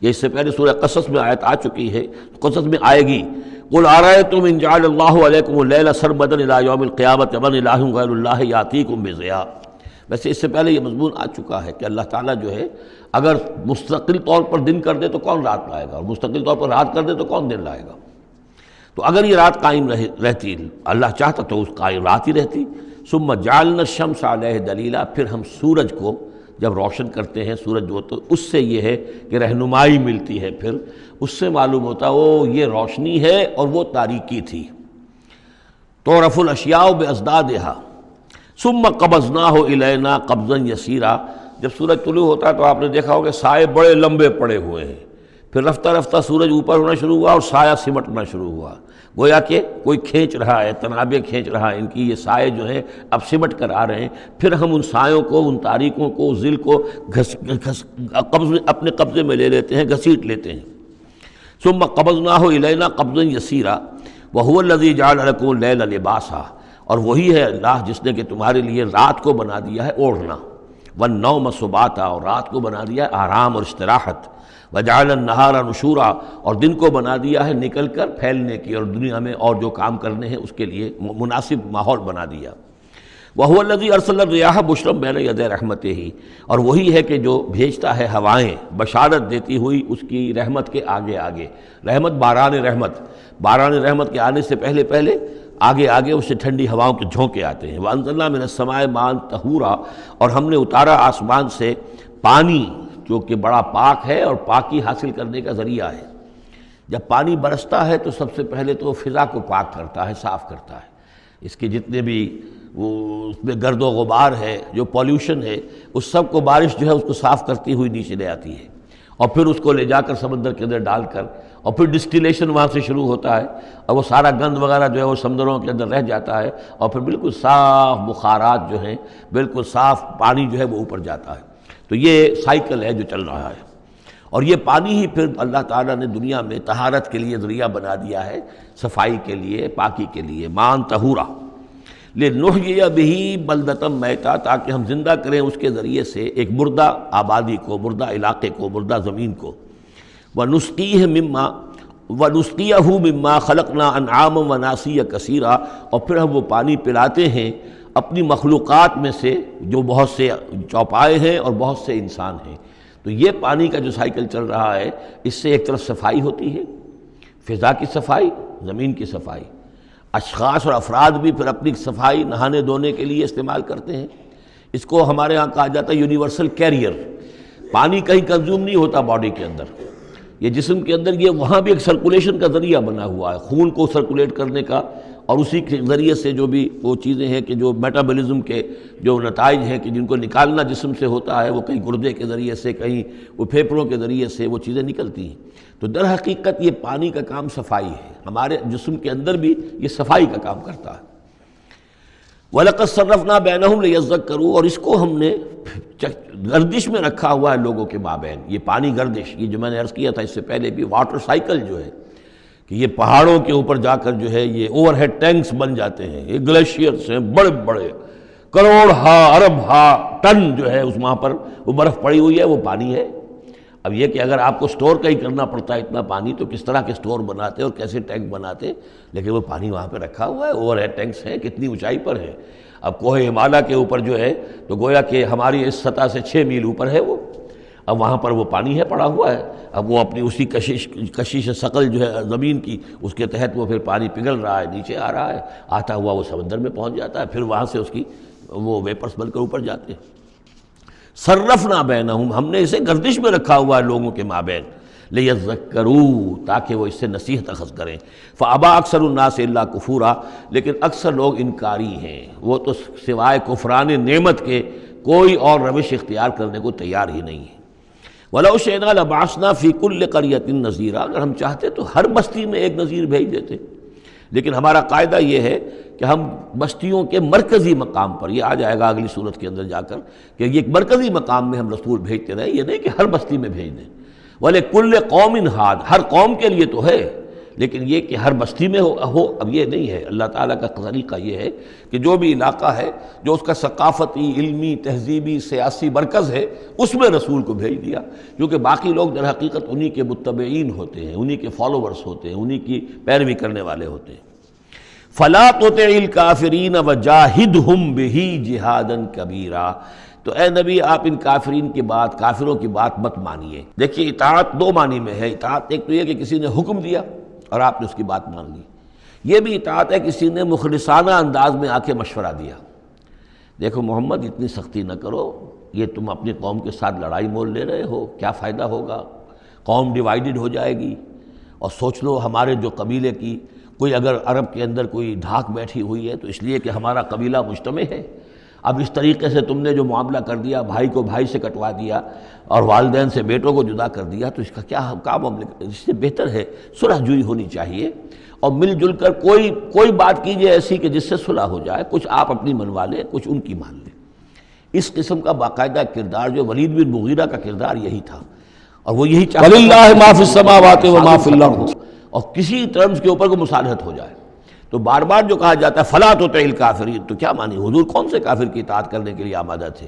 یہ اس سے پہلے سورہ قصص میں آیت آ چکی ہے، قصص میں آئے گی۔ قُلْ أَرَأَيْتُمْ إِنْ جَعَلَ اللَّهُ عَلَيْكُمُ اللَّيْلَ سَرْمَدًا إِلَىٰ يَوْمِ الْقِيَامَةِ مَنْ إِلَٰهٌ غَيْرُ اللَّهِ يَأْتِيكُمْ بِضِيَاءٍ۔ ویسے اس سے پہلے یہ مضمون آ چکا ہے کہ اللہ تعالیٰ جو ہے اگر مستقل طور پر دن کر دے تو کون رات لائے گا، اور مستقل طور پر رات کر دے تو کون دن لائے گا؟ تو اگر یہ رات قائم رہتی، اللہ چاہتا تو اس قائم رات ہی رہتی۔ ثم جعلنا الشمس علیہ دلیلا، پھر ہم سورج کو جب روشن کرتے ہیں، سورج جو تو اس سے یہ ہے کہ رہنمائی ملتی ہے، پھر اس سے معلوم ہوتا وہ یہ روشنی ہے اور وہ تاریکی تھی۔ تعرف الاشیاء بازدادها ثم قبضناہ الینا قبضا یسیرا، جب سورج طلوع ہوتا ہے تو آپ نے دیکھا ہوگا سائے بڑے لمبے پڑے ہوئے ہیں، پھر رفتہ رفتہ سورج اوپر ہونا شروع ہوا اور سایہ سمٹنا شروع ہوا، گویا کہ کوئی کھینچ رہا ہے، تنابیں کھینچ رہا ہے، ان کی یہ سائے جو ہیں اب سمٹ کر آ رہے ہیں۔ پھر ہم ان سایوں کو، ان تاریکوں کو، ظل کو اپنے قبضے میں لے لیتے ہیں، گھسیٹ لیتے ہیں۔ ثم قبضناہ الینا قبضا یسیرا وہو الذی جعل لکم اللیل لباسا، اور وہی ہے اللہ جس نے کہ تمہارے لیے رات کو بنا دیا ہے اوڑھنا، والنوم سباتا، اور رات کو بنا دیا ہے آرام اور استراحت، وجعل النہار نشورا، اور دن کو بنا دیا ہے نکل کر پھیلنے کی، اور دنیا میں اور جو کام کرنے ہیں اس کے لیے مناسب ماحول بنا دیا۔ وَهُوَ الَّذِي أَرْسَلَ الرِّيَاحَ بُشْرًا بَيْنَ يَدَيْ رَحْمَتِهِ، اور وہی ہے کہ جو بھیجتا ہے ہوائیں بشارت دیتی ہوئی اس کی رحمت کے آگے آگے۔ رحمت باران رحمت کے آنے سے پہلے پہلے آگے آگے اس سے ٹھنڈی ہواؤں کے جھونکے آتے ہیں۔ وَأَنزَلْنَا مِنَ السَّمَاءِ مَاءً طَهُورًا، اور ہم نے اتارا آسمان سے پانی جو کہ بڑا پاک ہے اور پاکی حاصل کرنے کا ذریعہ ہے۔ جب پانی برستا ہے تو سب سے پہلے تو فضا کو پاک کرتا ہے، صاف کرتا ہے، اس کے جتنے بھی وہ اس میں گرد و غبار ہے، جو پولیوشن ہے، اس سب کو بارش جو ہے اس کو صاف کرتی ہوئی نیچے لے آتی ہے، اور پھر اس کو لے جا کر سمندر کے اندر ڈال کر، اور پھر ڈسٹیلیشن وہاں سے شروع ہوتا ہے، اور وہ سارا گند وغیرہ جو ہے وہ سمندروں کے اندر رہ جاتا ہے، اور پھر بالکل صاف بخارات جو ہیں، بالکل صاف پانی جو ہے وہ اوپر جاتا ہے۔ تو یہ سائیکل ہے جو چل رہا ہے، اور یہ پانی ہی پھر اللہ تعالیٰ نے دنیا میں طہارت کے لیے ذریعہ بنا دیا ہے، صفائی کے لیے، پاکی کے لیے، ماءً طہورا لنحیی بہ بلدۃ میتا، تاکہ ہم زندہ کریں اس کے ذریعے سے ایک مردہ آبادی کو، مردہ علاقے کو، مردہ زمین کو۔ ونسقیہ مما خلقنا انعاما وناسیا کثیرا، اور پھر ہم وہ پانی پلاتے ہیں اپنی مخلوقات میں سے جو بہت سے چوپائے ہیں اور بہت سے انسان ہیں۔ تو یہ پانی کا جو سائیکل چل رہا ہے، اس سے ایک طرف صفائی ہوتی ہے، فضا کی صفائی، زمین کی صفائی، اشخاص اور افراد بھی پھر اپنی صفائی نہانے دھونے کے لیے استعمال کرتے ہیں۔ اس کو ہمارے ہاں کہا جاتا ہے یونیورسل کیریئر۔ پانی کہیں کنزیوم نہیں ہوتا باڈی کے اندر، یہ جسم کے اندر یہ وہاں بھی ایک سرکولیشن کا ذریعہ بنا ہوا ہے، خون کو سرکولیٹ کرنے کا، اور اسی کے ذریعے سے جو بھی وہ چیزیں ہیں کہ جو میٹابولزم کے جو نتائج ہیں کہ جن کو نکالنا جسم سے ہوتا ہے، وہ کہیں گردے کے ذریعے سے، کہیں وہ پھیپھڑوں کے ذریعے سے وہ چیزیں نکلتی ہیں۔ تو در حقیقت یہ پانی کا کام صفائی ہے، ہمارے جسم کے اندر بھی یہ صفائی کا کام کرتا ہے۔ وَلَقَدْ صَرَّفْنَا بَيْنَهُمْ لِيَذَّكَّرُوا، اور اس کو ہم نے گردش میں رکھا ہوا ہے لوگوں کے مابین، یہ پانی گردش، یہ جو میں نے عرض کیا تھا اس سے پہلے بھی، واٹر سائیکل جو ہے کہ یہ پہاڑوں کے اوپر جا کر جو ہے یہ اوور ہیڈ ٹینکس بن جاتے ہیں، یہ گلیشیئرس ہیں بڑے بڑے، کروڑ ارب ٹن جو ہے اس وہاں پر وہ برف پڑی ہوئی ہے، وہ پانی ہے۔ اب یہ کہ اگر آپ کو سٹور کہیں کرنا پڑتا ہے اتنا پانی تو کس طرح کے سٹور بناتے اور کیسے ٹینک بناتے، لیکن وہ پانی وہاں پہ رکھا ہوا ہے، اوور ہیڈ ٹینکس ہیں، کتنی اونچائی پر ہے۔ اب کوہ ہمالیہ کے اوپر جو ہے تو گویا کہ ہماری اس سطح سے 6 میل اوپر ہے وہ، اب وہاں پر وہ پانی ہے پڑا ہوا ہے، اب وہ اپنی اسی کشش ثقل جو ہے زمین کی، اس کے تحت وہ پھر پانی پگھل رہا ہے، نیچے آ رہا ہے، آتا ہوا وہ سمندر میں پہنچ جاتا ہے، پھر وہاں سے اس کی وہ ویپرز بن کر اوپر جاتے ہیں۔ صرفنا بینہم، ہم نے اسے گردش میں رکھا ہوا ہے لوگوں کے مابین، لیذکروا، تاکہ وہ اس سے نصیحت اخذ کریں۔ فابا اکثر الناس الا کفورا، لیکن اکثر لوگ انکاری ہیں، وہ تو سوائے کفران نعمت کے کوئی اور روش اختیار کرنے کو تیار ہی نہیں ہے۔ وَلَوْ شِئْنَا لَبَعَثْنَا فِي كُلِّ قَرْيَةٍ نَذِيرًا، اگر ہم چاہتے تو ہر بستی میں ایک نذیر بھیج دیتے، لیکن ہمارا قاعدہ یہ ہے کہ ہم بستیوں کے مرکزی مقام پر، یہ آ جائے گا اگلی صورت کے اندر جا کر، کہ یہ ایک مرکزی مقام میں ہم رسول بھیجتے رہے، یہ نہیں کہ ہر بستی میں بھیج دیں۔ وَلِكُلِّ قَوْمٍ ہَادٍ، ہر قوم کے لیے تو ہے، لیکن یہ کہ ہر بستی میں ہو اب یہ نہیں ہے۔ اللہ تعالیٰ کا طریقہ یہ ہے کہ جو بھی علاقہ ہے جو اس کا ثقافتی، علمی، تہذیبی، سیاسی مرکز ہے اس میں رسول کو بھیج دیا، کیونکہ باقی لوگ در حقیقت انہی کے متبعین ہوتے ہیں، انہی کے فالوورز ہوتے ہیں، انہی کی پیروی کرنے والے ہوتے ہیں۔ فَلَا تُطِعِ الْكَافِرِينَ وَجَاهِدْهُمْ بِهِ جِهَادًا كَبِيرًا، تو اے نبی آپ ان کافرین کی بات، کافروں کی بات مت مانیے۔ دیکھیے اطاعت دو معنی میں ہے، اطاعت ایک تو یہ کہ کسی نے حکم دیا اور آپ نے اس کی بات مان لی، یہ بھی اطاعت ہے کسی نے مخلصانہ انداز میں آ کے مشورہ دیا، دیکھو محمد اتنی سختی نہ کرو، یہ تم اپنی قوم کے ساتھ لڑائی مول لے رہے ہو، کیا فائدہ ہوگا، قوم ڈیوائیڈڈ ہو جائے گی، اور سوچ لو ہمارے جو قبیلے کی کوئی اگر عرب کے اندر کوئی دھاک بیٹھی ہوئی ہے تو اس لیے کہ ہمارا قبیلہ مجتمع ہے، اب اس طریقے سے تم نے جو معاملہ کر دیا، بھائی کو بھائی سے کٹوا دیا اور والدین سے بیٹوں کو جدا کر دیا، تو اس کا کیا معاملہ، اس سے بہتر ہے صلح جوئی ہونی چاہیے، اور مل جل کر کوئی بات کیجیے ایسی کہ جس سے صلح ہو جائے، کچھ آپ اپنی منوا لیں، کچھ ان کی مان لیں۔ اس قسم کا باقاعدہ کردار جو ولید بن مغیرہ کا کردار یہی تھا، اور وہ یہی چاہتا وَلِلَّهِ مَا فِي السَّمَاوَاتِ وَمَا فِي الْأَرْضِ، اور کسی ٹرمز کے اوپر کوئی مصالحت ہو جائے تو بار بار جو کہا جاتا ہے فَلَا تُطِعِ الْكَافِرِينَ، تو کیا مانی، حضور کون سے کافر کی اطاعت کرنے کے لیے آمادہ تھے؟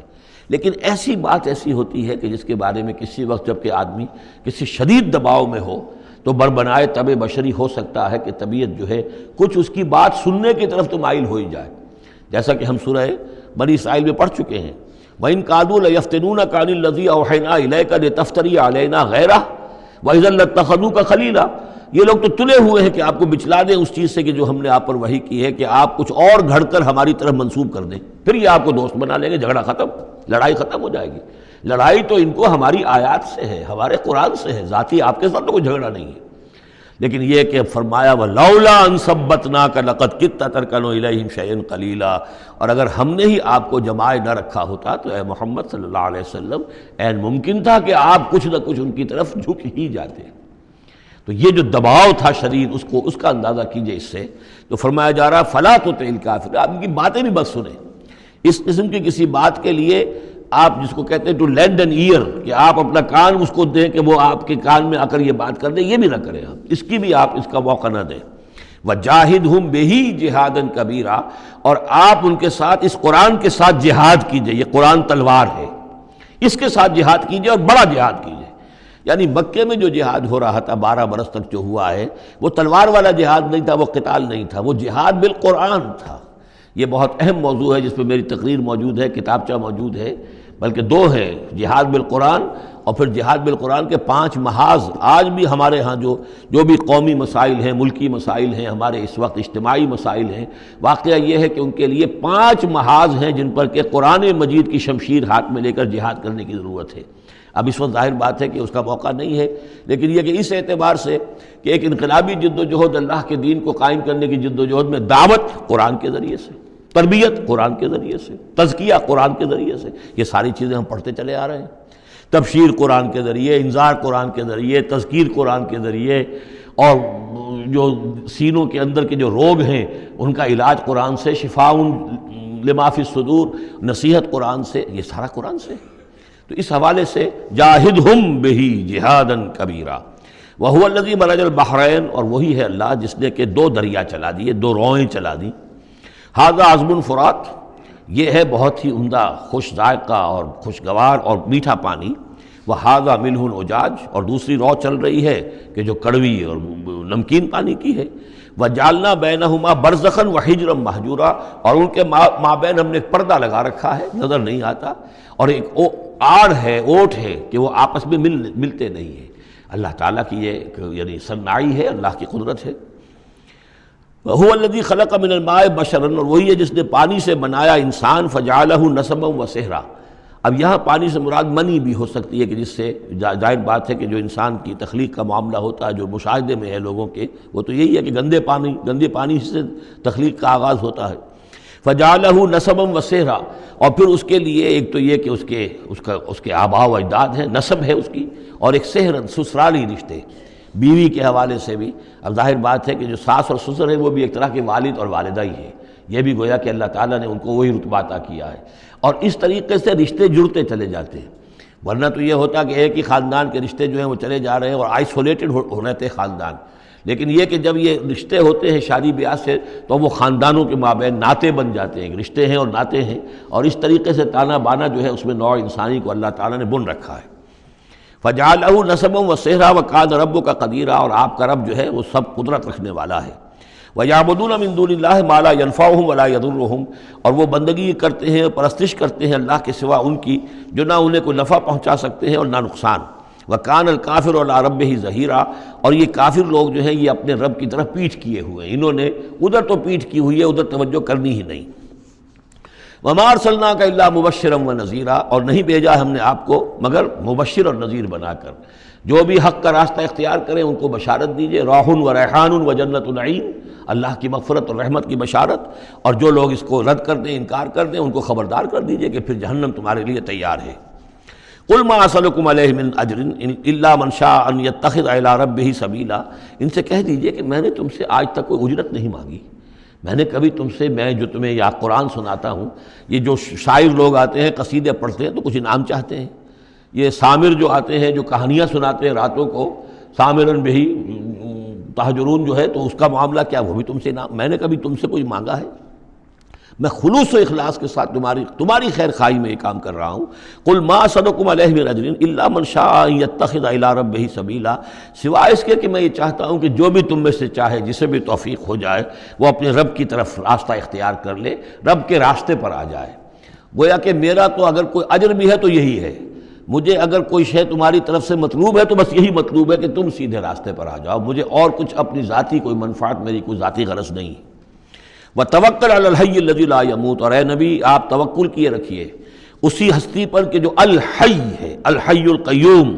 لیکن ایسی بات ایسی ہوتی ہے کہ جس کے بارے میں کسی وقت جب کہ آدمی کسی شدید دباؤ میں ہو تو بربنائے طبع بشری ہو سکتا ہے کہ طبیعت جو ہے کچھ اس کی بات سننے کی طرف تو مائل ہو ہی جائے، جیسا کہ ہم سورہ بنی اسرائیل میں پڑھ چکے ہیں، وَإِن كَادُوا لَيَفْتِنُونَكَ عَنِ الَّذِي أَوْحَيْنَا إِلَيْكَ لِتَفْتَرِيَ عَلَيْنَا غَيْرَهُ وَإِذًا لَّاتَّخَذُوكَ خَلِيلًا، یہ لوگ تو تلے ہوئے ہیں کہ آپ کو بچلا دیں اس چیز سے کہ جو ہم نے آپ پر وحی کی ہے، کہ آپ کچھ اور گھڑ کر ہماری طرف منسوب کر دیں، پھر یہ آپ کو دوست بنا لیں گے، جھگڑا ختم، لڑائی ختم ہو جائے گی۔ لڑائی تو ان کو ہماری آیات سے ہے، ہمارے قرآن سے ہے، ذاتی آپ کے ساتھ تو کوئی جھگڑا نہیں ہے۔ لیکن یہ کہ فرمایا وَلَوْلَا أَن ثَبَّتْنَاكَ لَقَدْ كِدتَّ تَرْكَنُ إِلَيْهِمْ شَيْئًا قَلِيلًا، اور اگر ہم نے ہی آپ کو جمائے نہ رکھا ہوتا تو اے محمد صلی اللہ علیہ وسلم عین ممکن تھا کہ آپ کچھ نہ کچھ ان کی طرف جھک ہی جاتے۔ تو یہ جو دباؤ تھا شدید، اس کا اندازہ کیجئے اس سے، تو فرمایا جا رہا فَلَا تُطِعِ الْكَافِرِينَ، آپ ان کی باتیں بھی مت سنیں، اس قسم کی کسی بات کے لیے آپ جس کو کہتے ہیں ٹو لینڈ این ایئر، کہ آپ اپنا کان اس کو دیں کہ وہ آپ کے کان میں آ کر یہ بات کر دیں، یہ بھی نہ کریں، آپ اس کی بھی آپ اس کا موقع نہ دیں۔ وَجَاهِدْهُمْ بِهِ جِهَادًا كَبِيرًا، اور آپ ان کے ساتھ اس قرآن کے ساتھ جہاد کیجئے، یہ قرآن تلوار ہے، اس کے ساتھ جہاد کیجئے اور بڑا جہاد کیجئے۔ یعنی مکے میں جو جہاد ہو رہا تھا 12 برس تک جو ہوا ہے، وہ تلوار والا جہاد نہیں تھا، وہ قتال نہیں تھا، وہ جہاد بالقرآن تھا۔ یہ بہت اہم موضوع ہے جس پہ میری تقریر موجود ہے، کتابچہ موجود ہے، بلکہ 2 ہیں، جہاد بالقرآن اور پھر جہاد بالقرآن کے 5 محاذ۔ آج بھی ہمارے ہاں جو بھی قومی مسائل ہیں، ملکی مسائل ہیں، ہمارے اس وقت اجتماعی مسائل ہیں، واقعہ یہ ہے کہ ان کے لیے 5 محاذ ہیں جن پر کہ قرآن مجید کی شمشیر ہاتھ میں لے کر جہاد کرنے کی ضرورت ہے۔ اب اس وقت ظاہر بات ہے کہ اس کا موقع نہیں ہے، لیکن یہ کہ اس اعتبار سے کہ ایک انقلابی جد و جہد، اللہ کے دین کو قائم کرنے کی جد و جہد میں دعوت قرآن کے ذریعے سے، تربیت قرآن کے ذریعے سے، تزکیہ قرآن کے ذریعے سے، یہ ساری چیزیں ہم پڑھتے چلے آ رہے ہیں۔ تبشیر قرآن کے ذریعے، انذار قرآن کے ذریعے، تذکیر قرآن کے ذریعے، اور جو سینوں کے اندر کے جو روگ ہیں ان کا علاج قرآن سے، شفاء لما فی الصدور، نصیحت قرآن سے، یہ سارا قرآن سے۔ تو اس حوالے سے جاہدہم بہ جہادا کبیرا وَهُوَ الَّذِي مَرَجَ الْبَحْرَيْنِ، اور وہی ہے اللہ جس نے کہ دو دریا چلا دیے، دو روئیں چلا دی. هَذَا عَذْبٌ فُرَاتٌ، یہ ہے بہت ہی عمدہ خوش ذائقہ اور خوشگوار اور میٹھا پانی. وَهَذَا مِلْحٌ أُجَاجٌ، اور دوسری رو چل رہی ہے کہ جو کڑوی اور نمکین پانی کی ہے. وَجَعَلْنَا بَيْنَهُمَا بَرْزَخًا وَحِجْرًا مَحْجُورًا، اور ان کے مابین ہم نے ایک پردہ لگا رکھا ہے، نظر نہیں آتا، اور ایک آڑ ہے، اوٹ ہے کہ وہ آپس میں ملتے نہیں ہیں. اللہ تعالیٰ کی یہ یعنی صنائی ہے، اللہ کی قدرت ہے. وَهُوَ الَّذِي خَلَقَ مِنَ الْمَاءِ بَشَرًا، اور وہی ہے جس نے پانی سے بنایا انسان. فَجَعَلَهُ نَسَبًا وَسِحْرًا، اب یہاں پانی سے مراد منی بھی ہو سکتی ہے کہ جس سے ظاہر بات ہے کہ جو انسان کی تخلیق کا معاملہ ہوتا ہے، جو مشاہدے میں ہے لوگوں کے، وہ تو یہی ہے کہ گندے پانی سے تخلیق کا آغاز ہوتا ہے. فَجَعَلَهُ نَسَبًا وَسِحْرًا، اور پھر اس کے لیے ایک تو یہ کہ اس کے آباء و اجداد ہیں، نسب ہے اس کی، اور ایک سحرن سسرالی رشتے بیوی کے حوالے سے بھی. اب ظاہر بات ہے کہ جو ساس اور سسر ہیں وہ بھی ایک طرح کے والد اور والدہ ہی ہیں. یہ بھی گویا کہ اللہ تعالیٰ نے ان کو وہی رتبہ عطا کیا ہے، اور اس طریقے سے رشتے جڑتے چلے جاتے ہیں. ورنہ تو یہ ہوتا کہ ایک ہی خاندان کے رشتے جو ہیں وہ چلے جا رہے ہیں اور آئسولیٹڈ ہو رہے تھے خاندان. لیکن یہ کہ جب یہ رشتے ہوتے ہیں شادی بیاہ سے تو وہ خاندانوں کے مابین ناطے بن جاتے ہیں، رشتے ہیں اور ناطے ہیں، اور اس طریقے سے تانا بانا جو ہے اس میں نوع انسانی کو اللہ تعالیٰ نے بن رکھا ہے. فَجَعَلَهُ نَسَبًا وَسِحْرًا وَكَانَ رَبُّكَ قَدِيرًا، اور آپ کا رب جو ہے وہ سب قدرت رکھنے والا ہے. وَيَعْبُدُونَ مِن دُونِ اللَّهِ مَا لَا يَنفَعُهُمْ وَلَا يَضُرُّهُمْ، اور وہ بندگی کرتے ہیں، پرستش کرتے ہیں اللہ کے سوا ان کی جو نہ انہیں کوئی نفع پہنچا سکتے ہیں اور نہ نقصان. وَكَانَ الْكَافِرُ عَلَىٰ رَبِّهِ ظَهِيرًا، اور یہ کافر لوگ جو ہیں یہ اپنے رب کی طرف پیٹھ کیے ہوئے ہیں، انہوں نے ادھر تو پیٹھ کی ہوئی ہے، ادھر توجہ کرنی ہی نہیں. وَمَا أَرْسَلْنَاكَ إِلَّا مُبَشِّرًا وَنَذِيرًا، اور نہیں بھیجا ہم نے آپ کو مگر مبشر اور نذیر بنا کر. جو بھی حق کا راستہ اختیار کریں ان کو بشارت دیجئے. روح و ریحان و جنت النعیم، اللہ کی مغفرت اور رحمت کی بشارت. اور جو لوگ اس کو رد کر دیں، انکار کر دیں، ان کو خبردار کر دیجئے کہ پھر جہنم تمہارے لیے تیار ہے. قُلْ مَا أَسْأَلُكُمْ عَلَيْهِ مِنْ أَجْرٍ إِلَّا مَنْ شَاءَ أَنْ يَتَّخِذَ إِلَىٰ رَبِّهِ سَبِيلًا، ان سے کہہ دیجئے کہ میں نے تم سے آج تک کوئی اجرت نہیں مانگی. میں نے کبھی تم سے، میں جو تمہیں یا قرآن سناتا ہوں، یہ جو شاعر لوگ آتے ہیں قصیدے پڑھتے ہیں تو کچھ انعام چاہتے ہیں. یہ سامر جو آتے ہیں جو کہانیاں سناتے ہیں راتوں کو، سامرن بہی تہجرون جو ہے، تو اس کا معاملہ کیا، وہ بھی تم سے انعام. میں نے کبھی تم سے کوئی مانگا ہے؟ میں خلوص و اخلاص کے ساتھ تمہاری خیر خواہی میں یہ کام کر رہا ہوں. قل ما اسألکم علیہ من اجر الا من شاء ان یتخذ الی ربہ سبیلا، سوائے اس کے کہ میں یہ چاہتا ہوں کہ جو بھی تم میں سے چاہے، جسے بھی توفیق ہو جائے، وہ اپنے رب کی طرف راستہ اختیار کر لے، رب کے راستے پر آ جائے. گویا کہ میرا تو اگر کوئی اجر بھی ہے تو یہی ہے، مجھے اگر کوئی شے تمہاری طرف سے مطلوب ہے تو بس یہی مطلوب ہے کہ تم سیدھے راستے پر آ جاؤ. مجھے اور کچھ اپنی ذاتی کوئی منفعت، میری کوئی ذاتی غرض نہیں. وَتَوَكَّلْ عَلَى الْحَيِّ الَّذِي لَا يَمُوتُ، اور اے نبی آپ توکل کیے رکھیے اسی ہستی پر کہ جو الحی ہے، الحی القیوم،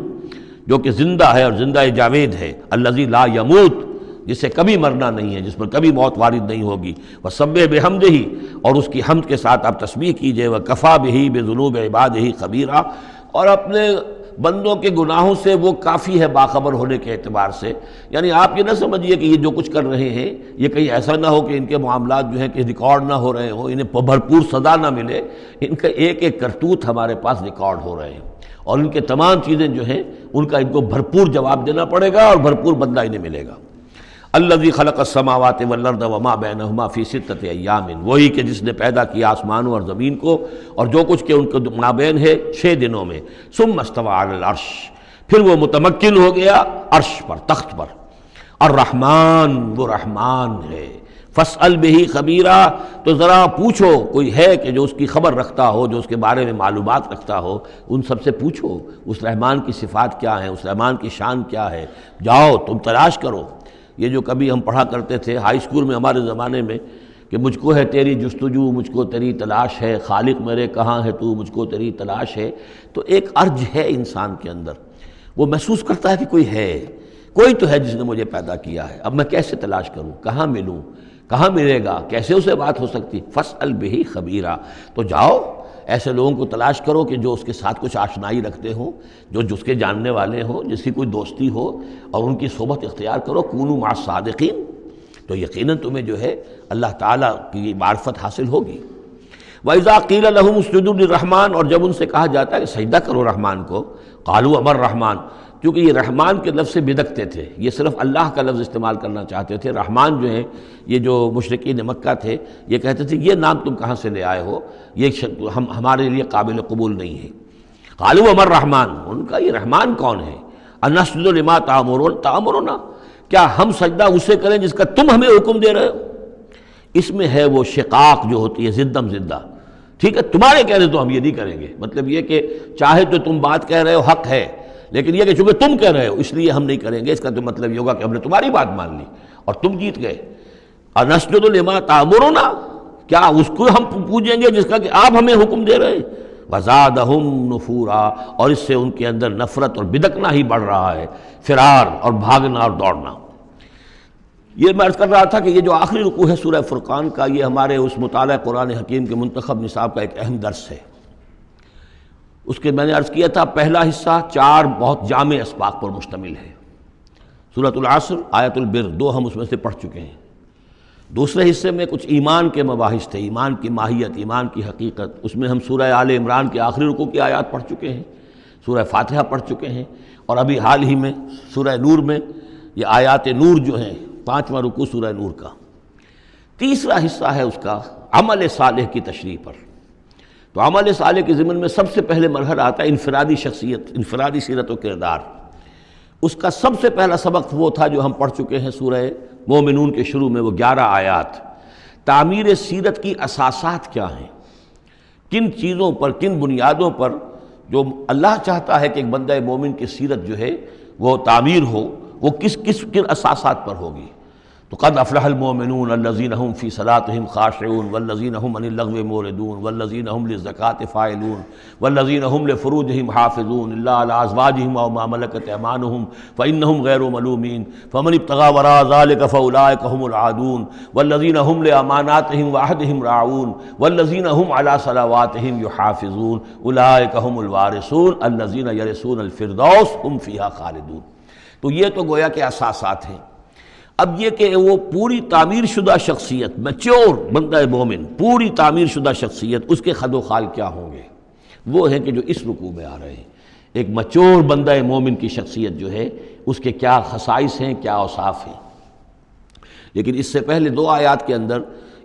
جو کہ زندہ ہے اور زندہ جاوید ہے. الذی لا یموت، جسے کبھی مرنا نہیں ہے، جس پر کبھی موت وارد نہیں ہوگی. وَسَبِّحْ بِحَمْدِهِ، اور اس کی حمد کے ساتھ آپ تسبیح کیجئے. وَكَفَىٰ بِهِ بِذُنُوبِ عِبَادِهِ خَبِيرًا، اور اپنے بندوں کے گناہوں سے وہ کافی ہے باخبر ہونے کے اعتبار سے. یعنی آپ یہ نہ سمجھیے کہ یہ جو کچھ کر رہے ہیں یہ کہیں ایسا نہ ہو کہ ان کے معاملات جو ہیں کہ ریکارڈ نہ ہو رہے ہوں، انہیں بھرپور سزا نہ ملے. ان کا ایک ایک کرتوت ہمارے پاس ریکارڈ ہو رہے ہیں، اور ان کے تمام چیزیں جو ہیں ان کا ان کو بھرپور جواب دینا پڑے گا اور بھرپور بدلہ انہیں ملے گا. الذی خلق السماوات والارض وما بینہما فی ستۃ ایام، وہی کہ جس نے پیدا کیا آسمانوں اور زمین کو اور جو کچھ کہ ان کے مابین ہے 6 دنوں میں. ثم استوى علی العرش، پھر وہ متمکن ہو گیا عرش پر، تخت پر. الرحمن، وہ رحمان ہے. فاسأل بہ خبیرا، تو ذرا پوچھو، کوئی ہے کہ جو اس کی خبر رکھتا ہو، جو اس کے بارے میں معلومات رکھتا ہو، ان سب سے پوچھو اس رحمان کی صفات کیا ہیں، اس رحمان کی شان کیا ہے. جاؤ تم تلاش کرو. یہ جو کبھی ہم پڑھا کرتے تھے ہائی اسکول میں ہمارے زمانے میں کہ مجھ کو ہے تیری جستجو، مجھ کو تیری تلاش ہے، خالق میرے کہاں ہے تو، مجھ کو تیری تلاش ہے. تو ایک ارج ہے انسان کے اندر، وہ محسوس کرتا ہے کہ کوئی ہے، کوئی تو ہے جس نے مجھے پیدا کیا ہے. اب میں کیسے تلاش کروں، کہاں ملوں، کہاں ملے گا، کیسے اسے بات ہو سکتی. فاسأل بہ خبیرا، تو جاؤ ایسے لوگوں کو تلاش کرو کہ جو اس کے ساتھ کچھ آشنائی رکھتے ہوں، جو جس کے جاننے والے ہوں، جس کی کوئی دوستی ہو، اور ان کی صحبت اختیار کرو. کونوا مع الصادقین، تو یقیناً تمہیں جو ہے اللہ تعالیٰ کی معرفت حاصل ہوگی. وَإِذَا قِيلَ لَهُمُ اسْجُدُوا لِلرَّحْمَٰنِ، اور جب ان سے کہا جاتا ہے کہ سجدہ کرو رحمان کو، قالوا امر رحمان، کیونکہ یہ رحمان کے لفظ سے بدکتے تھے، یہ صرف اللہ کا لفظ استعمال کرنا چاہتے تھے۔ رحمان جو ہیں یہ جو مشرکین مکہ تھے یہ کہتے تھے یہ نام تم کہاں سے لے آئے ہو، یہ ہمارے لیے قابل قبول نہیں ہے۔ قالوا وما الرحمن، ان کا یہ رحمان کون ہے؟ انسجد لما تأمرنا، کیا ہم سجدہ اسے کریں جس کا تم ہمیں حکم دے رہے ہو؟ اس میں ہے وہ شقاق جو ہوتی ہے زدم زدہ، ٹھیک ہے تمہارے کہنے تو ہم یہ نہیں کریں گے، مطلب یہ کہ چاہے تو تم بات کہہ رہے ہو حق ہے، لیکن یہ کہ چونکہ تم کہہ رہے ہو اس لیے ہم نہیں کریں گے، اس کا تو مطلب یہ ہوگا کہ ہم نے تمہاری بات مان لی اور تم جیت گئے۔ انسجد لما تأمرنا، کیا اس کو ہم پوجیں گے جس کا کہ آپ ہمیں حکم دے رہے ہیں؟ وزادہم نفورا، اور اس سے ان کے اندر نفرت اور بدکنا ہی بڑھ رہا ہے، فرار اور بھاگنا اور دوڑنا۔ یہ میں عرض کر رہا تھا کہ یہ جو آخری رکوع ہے سورہ فرقان کا، یہ ہمارے اس مطالعہ قرآن حکیم کے منتخب نصاب کا ایک اہم درس ہے۔ اس کے میں نے عرض کیا تھا پہلا حصہ 4 بہت جامع اسباق پر مشتمل ہے، سورۃ العصر، آیت البر، 2 ہم اس میں سے پڑھ چکے ہیں۔ دوسرے حصے میں کچھ ایمان کے مباحث تھے، ایمان کی ماہیت، ایمان کی حقیقت، اس میں ہم سورہ آل عمران کے آخری رکوع کی آیات پڑھ چکے ہیں، سورہ فاتحہ پڑھ چکے ہیں، اور ابھی حال ہی میں سورہ نور میں یہ آیات نور جو ہیں 5واں رکوع سورہ نور کا۔ تیسرا حصہ ہے اس کا عمل صالح کی تشریح پر۔ تو عمل صالح کے ضمن میں سب سے پہلے مرحلہ آتا ہے انفرادی شخصیت، انفرادی سیرت و کردار۔ اس کا سب سے پہلا سبق وہ تھا جو ہم پڑھ چکے ہیں سورہ مومنون کے شروع میں، وہ 11 آیات۔ تعمیر سیرت کی اساسات کیا ہیں، کن چیزوں پر، کن بنیادوں پر جو اللہ چاہتا ہے کہ ایک بندہ مومن کی سیرت جو ہے وہ تعمیر ہو، وہ کن اساسات پر ہوگی۔ تو قد افلح المؤمنون الذین هم فی صلاتهم خاشعون والذین هم عن اللغو معرضون والذین هم للزکاة فاعلون والذین هم لفروجهم حافظون الا علی ازواجهم او ما ملکت ایمانهم فانهم غیر ملومین فمن ابتغى وراء ذلك فاولئک هم العادون والذین هم لاماناتهم وعهدهم راعون والذین هم علی صلواتهم یحافظون اولئک هم الوارثون الذین یرثون الفردوس هم فیها خالدون۔ تو یہ تو گویا کہ اساسات ہیں۔ اب یہ کہ وہ پوری تعمیر شدہ شخصیت، میچور بندہ مومن، پوری تعمیر شدہ شخصیت، اس کے خد و خال کیا ہوں گے، وہ ہیں کہ جو اس رکوع میں آ رہے ہیں۔ ایک میچور بندہ مومن کی شخصیت جو ہے اس کے کیا خصائص ہیں، کیا اوصاف ہیں۔ لیکن اس سے پہلے 2 آیات کے اندر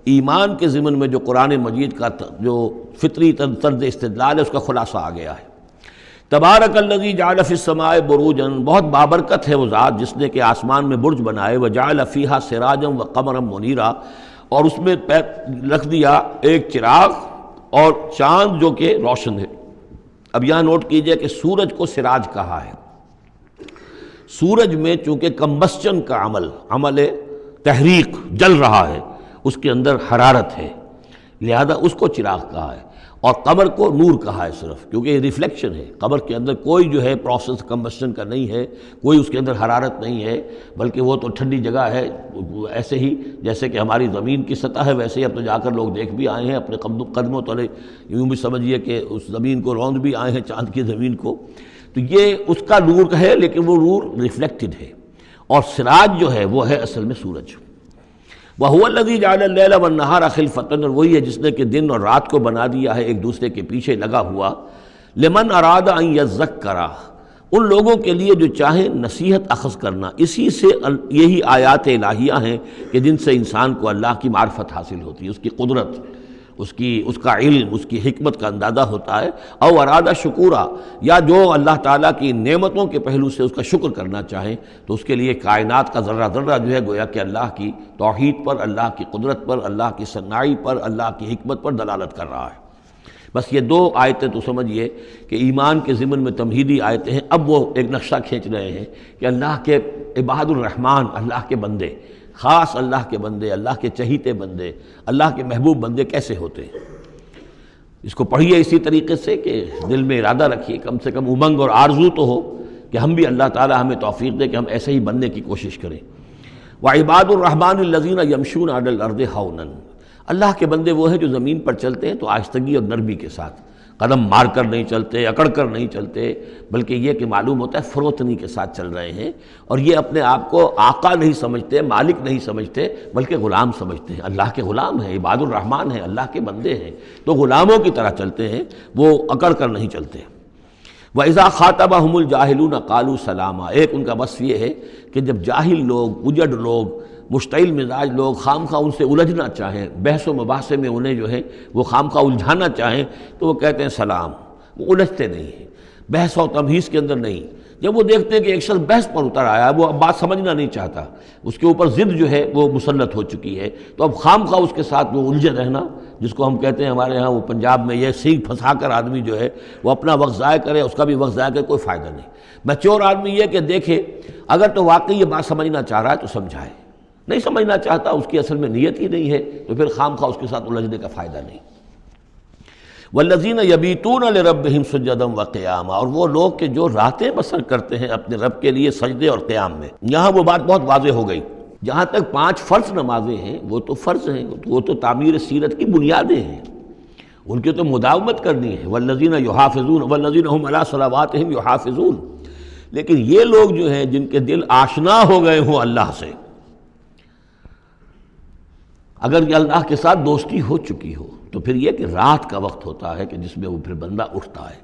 ایمان کے ضمن میں جو قرآن مجید کا جو فطری طرز استدلال ہے اس کا خلاصہ آ گیا ہے۔ تبارک الذی جعل فی السماء بروجا، بہت بابرکت ہے وہ ذات جس نے کہ آسمان میں برج بنائے، وجعل فیہا سراجا وقمرا منیرا، اور اس میں رکھ دیا ایک چراغ اور چاند جو کہ روشن ہے۔ اب یہاں نوٹ کیجئے کہ سورج کو سراج کہا ہے۔ سورج میں چونکہ کمبسچن کا عمل تحریک، جل رہا ہے، اس کے اندر حرارت ہے، لہذا اس کو چراغ کہا ہے، اور قمر کو نور کہا ہے صرف، کیونکہ یہ ریفلیکشن ہے۔ قمر کے اندر کوئی جو ہے پروسیس کمبسشن کا نہیں ہے، کوئی اس کے اندر حرارت نہیں ہے، بلکہ وہ تو ٹھنڈی جگہ ہے، ایسے ہی جیسے کہ ہماری زمین کی سطح ہے ویسے ہی اب تو جا کر لوگ دیکھ بھی آئے ہیں اپنے قدموں تلے، یوں بھی سمجھیے کہ اس زمین کو روند بھی آئے ہیں، چاند کی زمین کو۔ تو یہ اس کا نور ہے، لیکن وہ نور ریفلیکٹڈ ہے، اور سراج جو ہے وہ ہے اصل میں سورج۔ وَهُوَ الَّذِي جَعَلَ اللَّيْلَ وَالنَّهَارَ خِلْفَةً، اور وہی ہے جس نے کہ دن اور رات کو بنا دیا ہے ایک دوسرے کے پیچھے لگا ہوا۔ لِمَنْ أَرَادَ أَنْ يَذَّكَّرَ، ان لوگوں کے لیے جو چاہیں نصیحت اخذ کرنا۔ اسی سے یہی آیات الہیہ ہیں کہ جن سے انسان کو اللہ کی معرفت حاصل ہوتی ہے، اس کی قدرت، اس کا علم، اس کی حکمت کا اندازہ ہوتا ہے۔ او ارادہ شکورا، یا جو اللہ تعالیٰ کی نعمتوں کے پہلو سے اس کا شکر کرنا چاہیں تو اس کے لیے کائنات کا ذرہ ذرہ جو ہے گویا کہ اللہ کی توحید پر، اللہ کی قدرت پر، اللہ کی صناعی پر، اللہ کی حکمت پر دلالت کر رہا ہے۔ بس یہ 2 آیتیں تو سمجھیے کہ ایمان کے ضمن میں تمہیدی آیتیں ہیں۔ اب وہ ایک نقشہ کھینچ رہے ہیں کہ اللہ کے عباد الرحمن، اللہ کے بندے، خاص اللہ کے بندے، اللہ کے چہیتے بندے، اللہ کے محبوب بندے کیسے ہوتے ہیں۔ اس کو پڑھیے اسی طریقے سے کہ دل میں ارادہ رکھیے، کم سے کم امنگ اور آرزو تو ہو کہ ہم بھی اللہ تعالی ہمیں توفیق دے کہ ہم ایسے ہی بننے کی کوشش کریں۔ وعباد الرحمن الذین یمشون علی الارض ہونا، اللہ کے بندے وہ ہیں جو زمین پر چلتے ہیں تو آہستگی اور نرمی کے ساتھ، قدم مار کر نہیں چلتے، اکڑ کر نہیں چلتے، بلکہ یہ کہ معلوم ہوتا ہے فروتنی کے ساتھ چل رہے ہیں، اور یہ اپنے آپ کو آقا نہیں سمجھتے، مالک نہیں سمجھتے، بلکہ غلام سمجھتے ہیں۔ اللہ کے غلام ہیں، عباد الرحمن ہیں، اللہ کے بندے ہیں، تو غلاموں کی طرح چلتے ہیں، وہ اکڑ کر نہیں چلتے۔ وَإِذَا خَاطَبَهُمُ الْجَاهِلُونَ قَالُوا سَلَامًا، ایک ان کا وصف یہ ہے کہ جب جاہل لوگ، اجڑ لوگ، مشتعل مزاج لوگ خام خواہ ان سے الجھنا چاہیں، بحث و مباحثے میں انہیں جو ہے وہ خام خواہ الجھانا چاہیں، تو وہ کہتے ہیں سلام، وہ الجھتے نہیں ہیں، بحث و تمہیز کے اندر نہیں۔ جب وہ دیکھتے ہیں کہ ایک شخص بحث پر اتر آیا ہے، وہ اب بات سمجھنا نہیں چاہتا، اس کے اوپر ضد جو ہے وہ مسلط ہو چکی ہے، تو اب خام خواہ اس کے ساتھ وہ الجھے رہنا، جس کو ہم کہتے ہیں ہمارے ہاں وہ پنجاب میں یہ سینگ پھنسا کر آدمی جو ہے وہ اپنا وقت ضائع کرے، اس کا بھی وقت ضائع کرے، کوئی فائدہ نہیں۔ میچور آدمی یہ کہ دیکھے اگر تو واقعی یہ بات سمجھنا چاہ رہا ہے تو سمجھائے، نہیں سمجھنا چاہتا، اس کی اصل میں نیت ہی نہیں ہے، تو پھر خام خواہ اس کے ساتھ الجھنے کا فائدہ نہیں۔ والذین یبیتون لربہم سجدا وقیاما، اور وہ لوگ کہ جو راتیں بسر کرتے ہیں اپنے رب کے لیے سجدے اور قیام میں۔ یہاں وہ بات بہت واضح ہو گئی، جہاں تک 5 فرض نمازیں ہیں وہ تو فرض ہیں، وہ تو تعمیر سیرت کی بنیادیں ہیں، ان کی تو مداومت کرنی ہے۔ والذین یحافظون والذین هم علی صلواتہم یحافظون، لیکن یہ لوگ جو ہیں جن کے دل آشنا ہو گئے ہوں اللہ سے، اگر یہ اللہ کے ساتھ دوستی ہو چکی ہو، تو پھر یہ کہ رات کا وقت ہوتا ہے کہ جس میں وہ پھر بندہ اٹھتا ہے،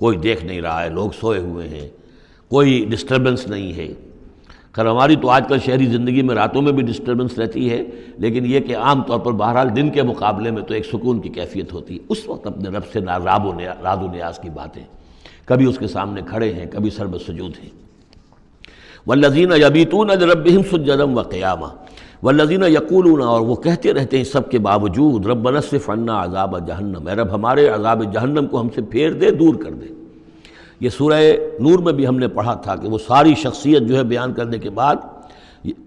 کوئی دیکھ نہیں رہا ہے، لوگ سوئے ہوئے ہیں، کوئی ڈسٹربنس نہیں ہے۔ خیر ہماری تو آج کل شہری زندگی میں راتوں میں بھی ڈسٹربنس رہتی ہے، لیکن یہ کہ عام طور پر بہرحال دن کے مقابلے میں تو ایک سکون کی کیفیت ہوتی ہے، اس وقت اپنے رب سے راز و نیاز کی باتیں، کبھی اس کے سامنے کھڑے ہیں، کبھی سر بسجود ہیں۔ والذین یبیتون لربہم سجدا وقیاما والذین یقولون، اور وہ کہتے رہتے ہیں سب کے باوجود، ربنا اصرف عنا عذاب جہنم، اے رب ہمارے عذاب جہنم کو ہم سے پھیر دے، دور کر دے۔ یہ سورہ نور میں بھی ہم نے پڑھا تھا کہ وہ ساری شخصیت جو ہے بیان کرنے کے بعد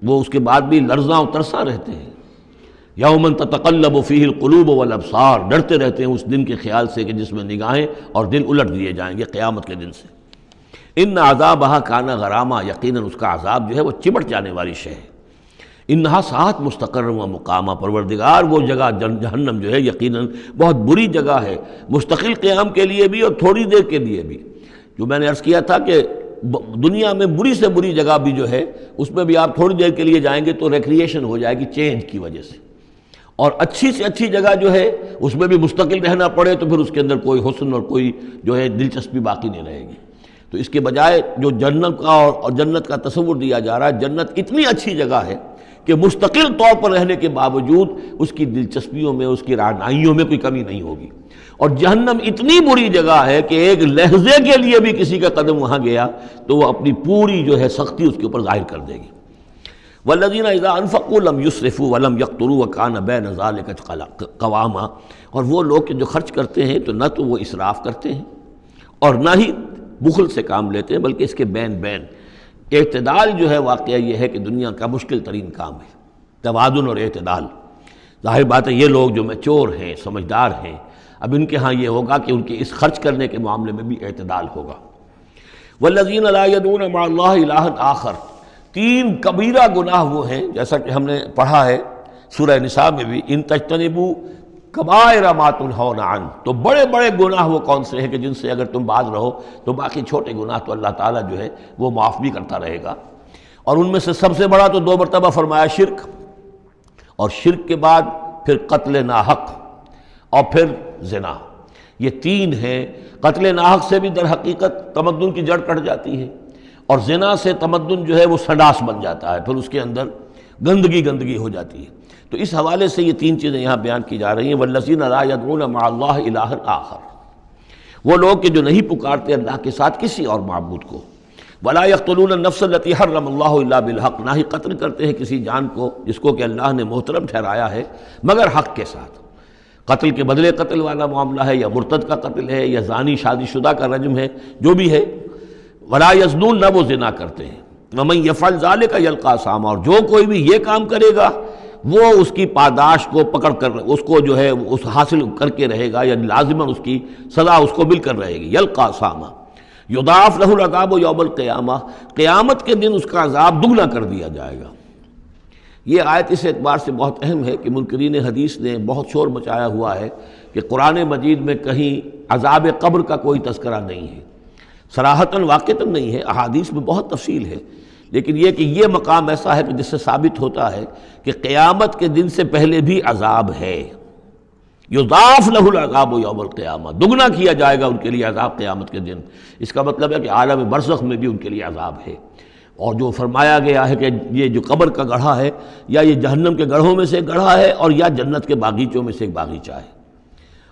وہ اس کے بعد بھی لرزاں و ترساں رہتے ہیں۔ یوما تتقلب فیہ القلوب والابصار، ڈرتے رہتے ہیں اس دن کے خیال سے کہ جس میں نگاہیں اور دل الٹ دیے جائیں گے قیامت کے دن سے۔ ان عذابہا کان غراما، یقیناً اس کا عذاب جو ہے وہ چمٹ جانے والی شے ہے۔ انہا ساعت مستقر و مقامہ، پروردگار وہ جگہ جہنم جو ہے یقیناً بہت بری جگہ ہے، مستقل قیام کے لیے بھی اور تھوڑی دیر کے لیے بھی۔ جو میں نے عرض کیا تھا کہ دنیا میں بری سے بری جگہ بھی جو ہے اس میں بھی آپ تھوڑی دیر کے لیے جائیں گے تو ریکریشن ہو جائے گی چینج کی وجہ سے، اور اچھی سے اچھی جگہ جو ہے اس میں بھی مستقل رہنا پڑے تو پھر اس کے اندر کوئی حسن اور کوئی جو ہے دلچسپی باقی نہیں رہے گی۔ تو اس کے بجائے جو جنت کا اور جنت کا تصور دیا جا رہا ہے، جنت اتنی اچھی جگہ ہے کہ مستقل طور پر رہنے کے باوجود اس کی دلچسپیوں میں، اس کی رعنائیوں میں کوئی کمی نہیں ہوگی، اور جہنم اتنی بری جگہ ہے کہ ایک لحظے کے لیے بھی کسی کا قدم وہاں گیا تو وہ اپنی پوری جو ہے سختی اس کے اوپر ظاہر کر دے گی۔ والذین اذا انفقوا لم یسرفوا ولم یقتروا وکان بین ذلک قواما، اور وہ لوگ کہ جو خرچ کرتے ہیں تو نہ تو وہ اسراف کرتے ہیں اور نہ ہی بخل سے کام لیتے ہیں، بلکہ اس کے بین بین اعتدال جو ہے واقعہ یہ ہے کہ دنیا کا مشکل ترین کام ہے، توازن اور اعتدال۔ ظاہر بات ہے یہ لوگ جو میچور ہیں، سمجھدار ہیں، اب ان کے ہاں یہ ہوگا کہ ان کے اس خرچ کرنے کے معاملے میں بھی اعتدال ہوگا۔ والذین لا یدعون مع اللہ الہا آخر، 3 کبیرہ گناہ وہ ہیں جیسا کہ ہم نے پڑھا ہے سورہ نساء میں بھی، ان تجتنبوا کبائر ما تنہون عنہ، تو بڑے بڑے گناہ وہ کون سے ہیں کہ جن سے اگر تم باز رہو تو باقی چھوٹے گناہ تو اللہ تعالیٰ جو ہے وہ معاف بھی کرتا رہے گا۔ اور ان میں سے سب سے بڑا تو 2 مرتبہ فرمایا شرک، اور شرک کے بعد پھر قتل ناحق اور پھر زنا، یہ 3 ہیں۔ قتل ناحق سے بھی در حقیقت تمدن کی جڑ کٹ جاتی ہے، اور زنا سے تمدن جو ہے وہ سنڈاس بن جاتا ہے، پھر اس کے اندر گندگی ہو جاتی ہے۔ تو اس حوالے سے یہ 3 چیزیں یہاں بیان کی جا رہی ہیں۔ والذین لا یدعون مع اللہ الہا آخر، وہ لوگ کہ جو نہیں پکارتے اللہ کے ساتھ کسی اور معبود کو۔ ولا یقتلون النفس التی حرم اللہ الا بالحق، نہ ہی قتل کرتے ہیں کسی جان کو جس کو کہ اللہ نے محترم ٹھہرایا ہے مگر حق کے ساتھ۔ قتل کے بدلے قتل والا معاملہ ہے، یا مرتد کا قتل ہے، یا زانی شادی شدہ کا رجم ہے، جو بھی ہے۔ ولا یزنون، نہ وہ زنا کرتے ہیں۔ ومن یفعل ذلک یلقى اثاما، اور جو کوئی بھی یہ کام کرے گا وہ اس کی پاداش کو پکڑ کر اس کو جو ہے اس حاصل کر کے رہے گا، یعنی لازماً اس کی سزا اس کو مل کر رہے گی۔ یلقى اثاما یضاعف له العذاب یوم القیامہ، قیامت کے دن اس کا عذاب دگنا کر دیا جائے گا۔ یہ آیت اس اعتبار سے بہت اہم ہے کہ منکرین حدیث نے بہت شور مچایا ہوا ہے کہ قرآن مجید میں کہیں عذاب قبر کا کوئی تذکرہ نہیں ہے، صراحتاً واقعتاً نہیں ہے، احادیث میں بہت تفصیل ہے، لیکن یہ کہ یہ مقام ایسا ہے کہ جس سے ثابت ہوتا ہے کہ قیامت کے دن سے پہلے بھی عذاب ہے، یضاعف لہ العذاب یوم القیامہ، دگنا کیا جائے گا ان کے لیے عذاب قیامت کے دن۔ اس کا مطلب ہے کہ عالم برزخ میں بھی ان کے لیے عذاب ہے۔ اور جو فرمایا گیا ہے کہ یہ جو قبر کا گڑھا ہے یا یہ جہنم کے گڑھوں میں سے ایک گڑھا ہے اور یا جنت کے باغیچوں میں سے ایک باغیچہ ہے،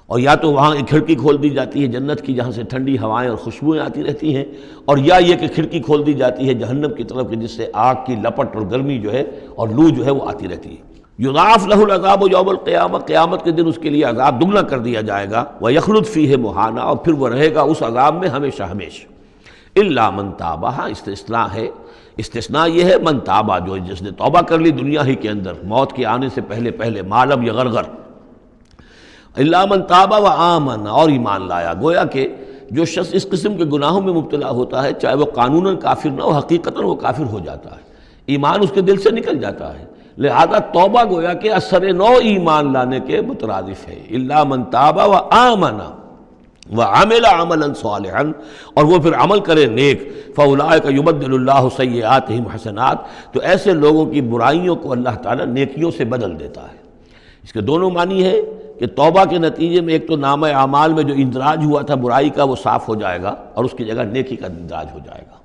اور یا تو وہاں ایک کھڑکی کھول دی جاتی ہے جنت کی جہاں سے ٹھنڈی ہوائیں اور خوشبوئیں آتی رہتی ہیں، اور یا یہ کہ کھڑکی کھول دی جاتی ہے جہنم کی طرف کہ جس سے آگ کی لپٹ اور گرمی جو ہے اور لو جو ہے وہ آتی رہتی ہے۔ یضاعف لہ العذاب یوم القیامہ، قیامت کے دن اس کے لیے عذاب دگنا کر دیا جائے گا، ویخلد فیہ مہانا، اور پھر وہ رہے گا اس عذاب میں ہمیشہ ہمیشہ۔ الا من تاب، ہاں استثناء ہے، استثناء یہ ہے من تابہ، جو جس نے توبہ کر لی دنیا ہی کے اندر موت کے آنے سے پہلے پہلے، معلم یغرغر، الا من تابہ و آمن، اور ایمان لایا۔ گویا کہ جو شخص اس قسم کے گناہوں میں مبتلا ہوتا ہے چاہے وہ قانوناً کافر نہ ہو، حقیقتاً وہ کافر ہو جاتا ہے، ایمان اس کے دل سے نکل جاتا ہے، لہذا توبہ گویا کہ اثر نو ایمان لانے کے مترادف ہے۔ الا من تاب و آمن وعمل عملا صالحا، اور وہ پھر عمل کرے نیک، فاولئک یبدل اللہ سیئاتہم حسنات، تو ایسے لوگوں کی برائیوں کو اللہ تعالیٰ نیکیوں سے بدل دیتا ہے۔ اس کے دونوں معنی ہے کہ توبہ کے نتیجے میں ایک تو نامہ اعمال میں جو اندراج ہوا تھا برائی کا وہ صاف ہو جائے گا اور اس کی جگہ نیکی کا اندراج ہو جائے گا،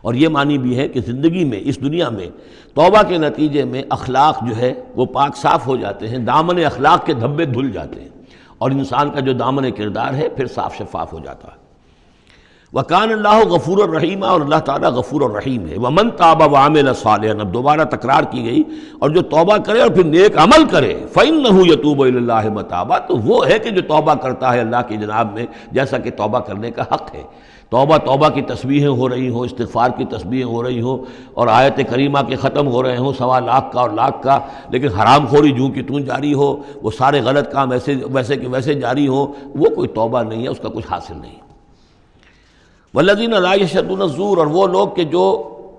اور یہ معنی بھی ہے کہ زندگی میں اس دنیا میں توبہ کے نتیجے میں اخلاق جو ہے وہ پاک صاف ہو جاتے ہیں، دامن اخلاق کے دھبے دھل جاتے ہیں، اور انسان کا جو دامن کردار ہے پھر صاف شفاف ہو جاتا ہے۔ وَكَانَ اللَّهُ غَفُورًا رَحِيمًا، اور اللہ تعالیٰ غفور الرحیم ہے۔ وَمَن تَابَ وَعَمِلَ صَالِحًا، اب دوبارہ تکرار کی گئی، اور جو توبہ کرے اور پھر نیک عمل کرے، فَإِنَّهُ يَتُوبُ إِلَى اللَّهِ مَتَابًا، تو وہ ہے کہ جو توبہ کرتا ہے اللہ کی جناب میں جیسا کہ توبہ کرنے کا حق ہے۔ توبہ کی تسبیحیں ہو رہی ہوں، استغفار کی تسبیحیں ہو رہی ہوں، اور آیت کریمہ کے ختم ہو رہے ہوں 1.25 لاکھ کا اور لاکھ کا، لیکن حرام خوری جوں کی توں جاری ہو، وہ سارے غلط کام ویسے کہ ویسے جاری ہوں، وہ کوئی توبہ نہیں ہے، اس کا کچھ حاصل نہیں۔ والذین لا یشهدون الزور، اور وہ لوگ کہ جو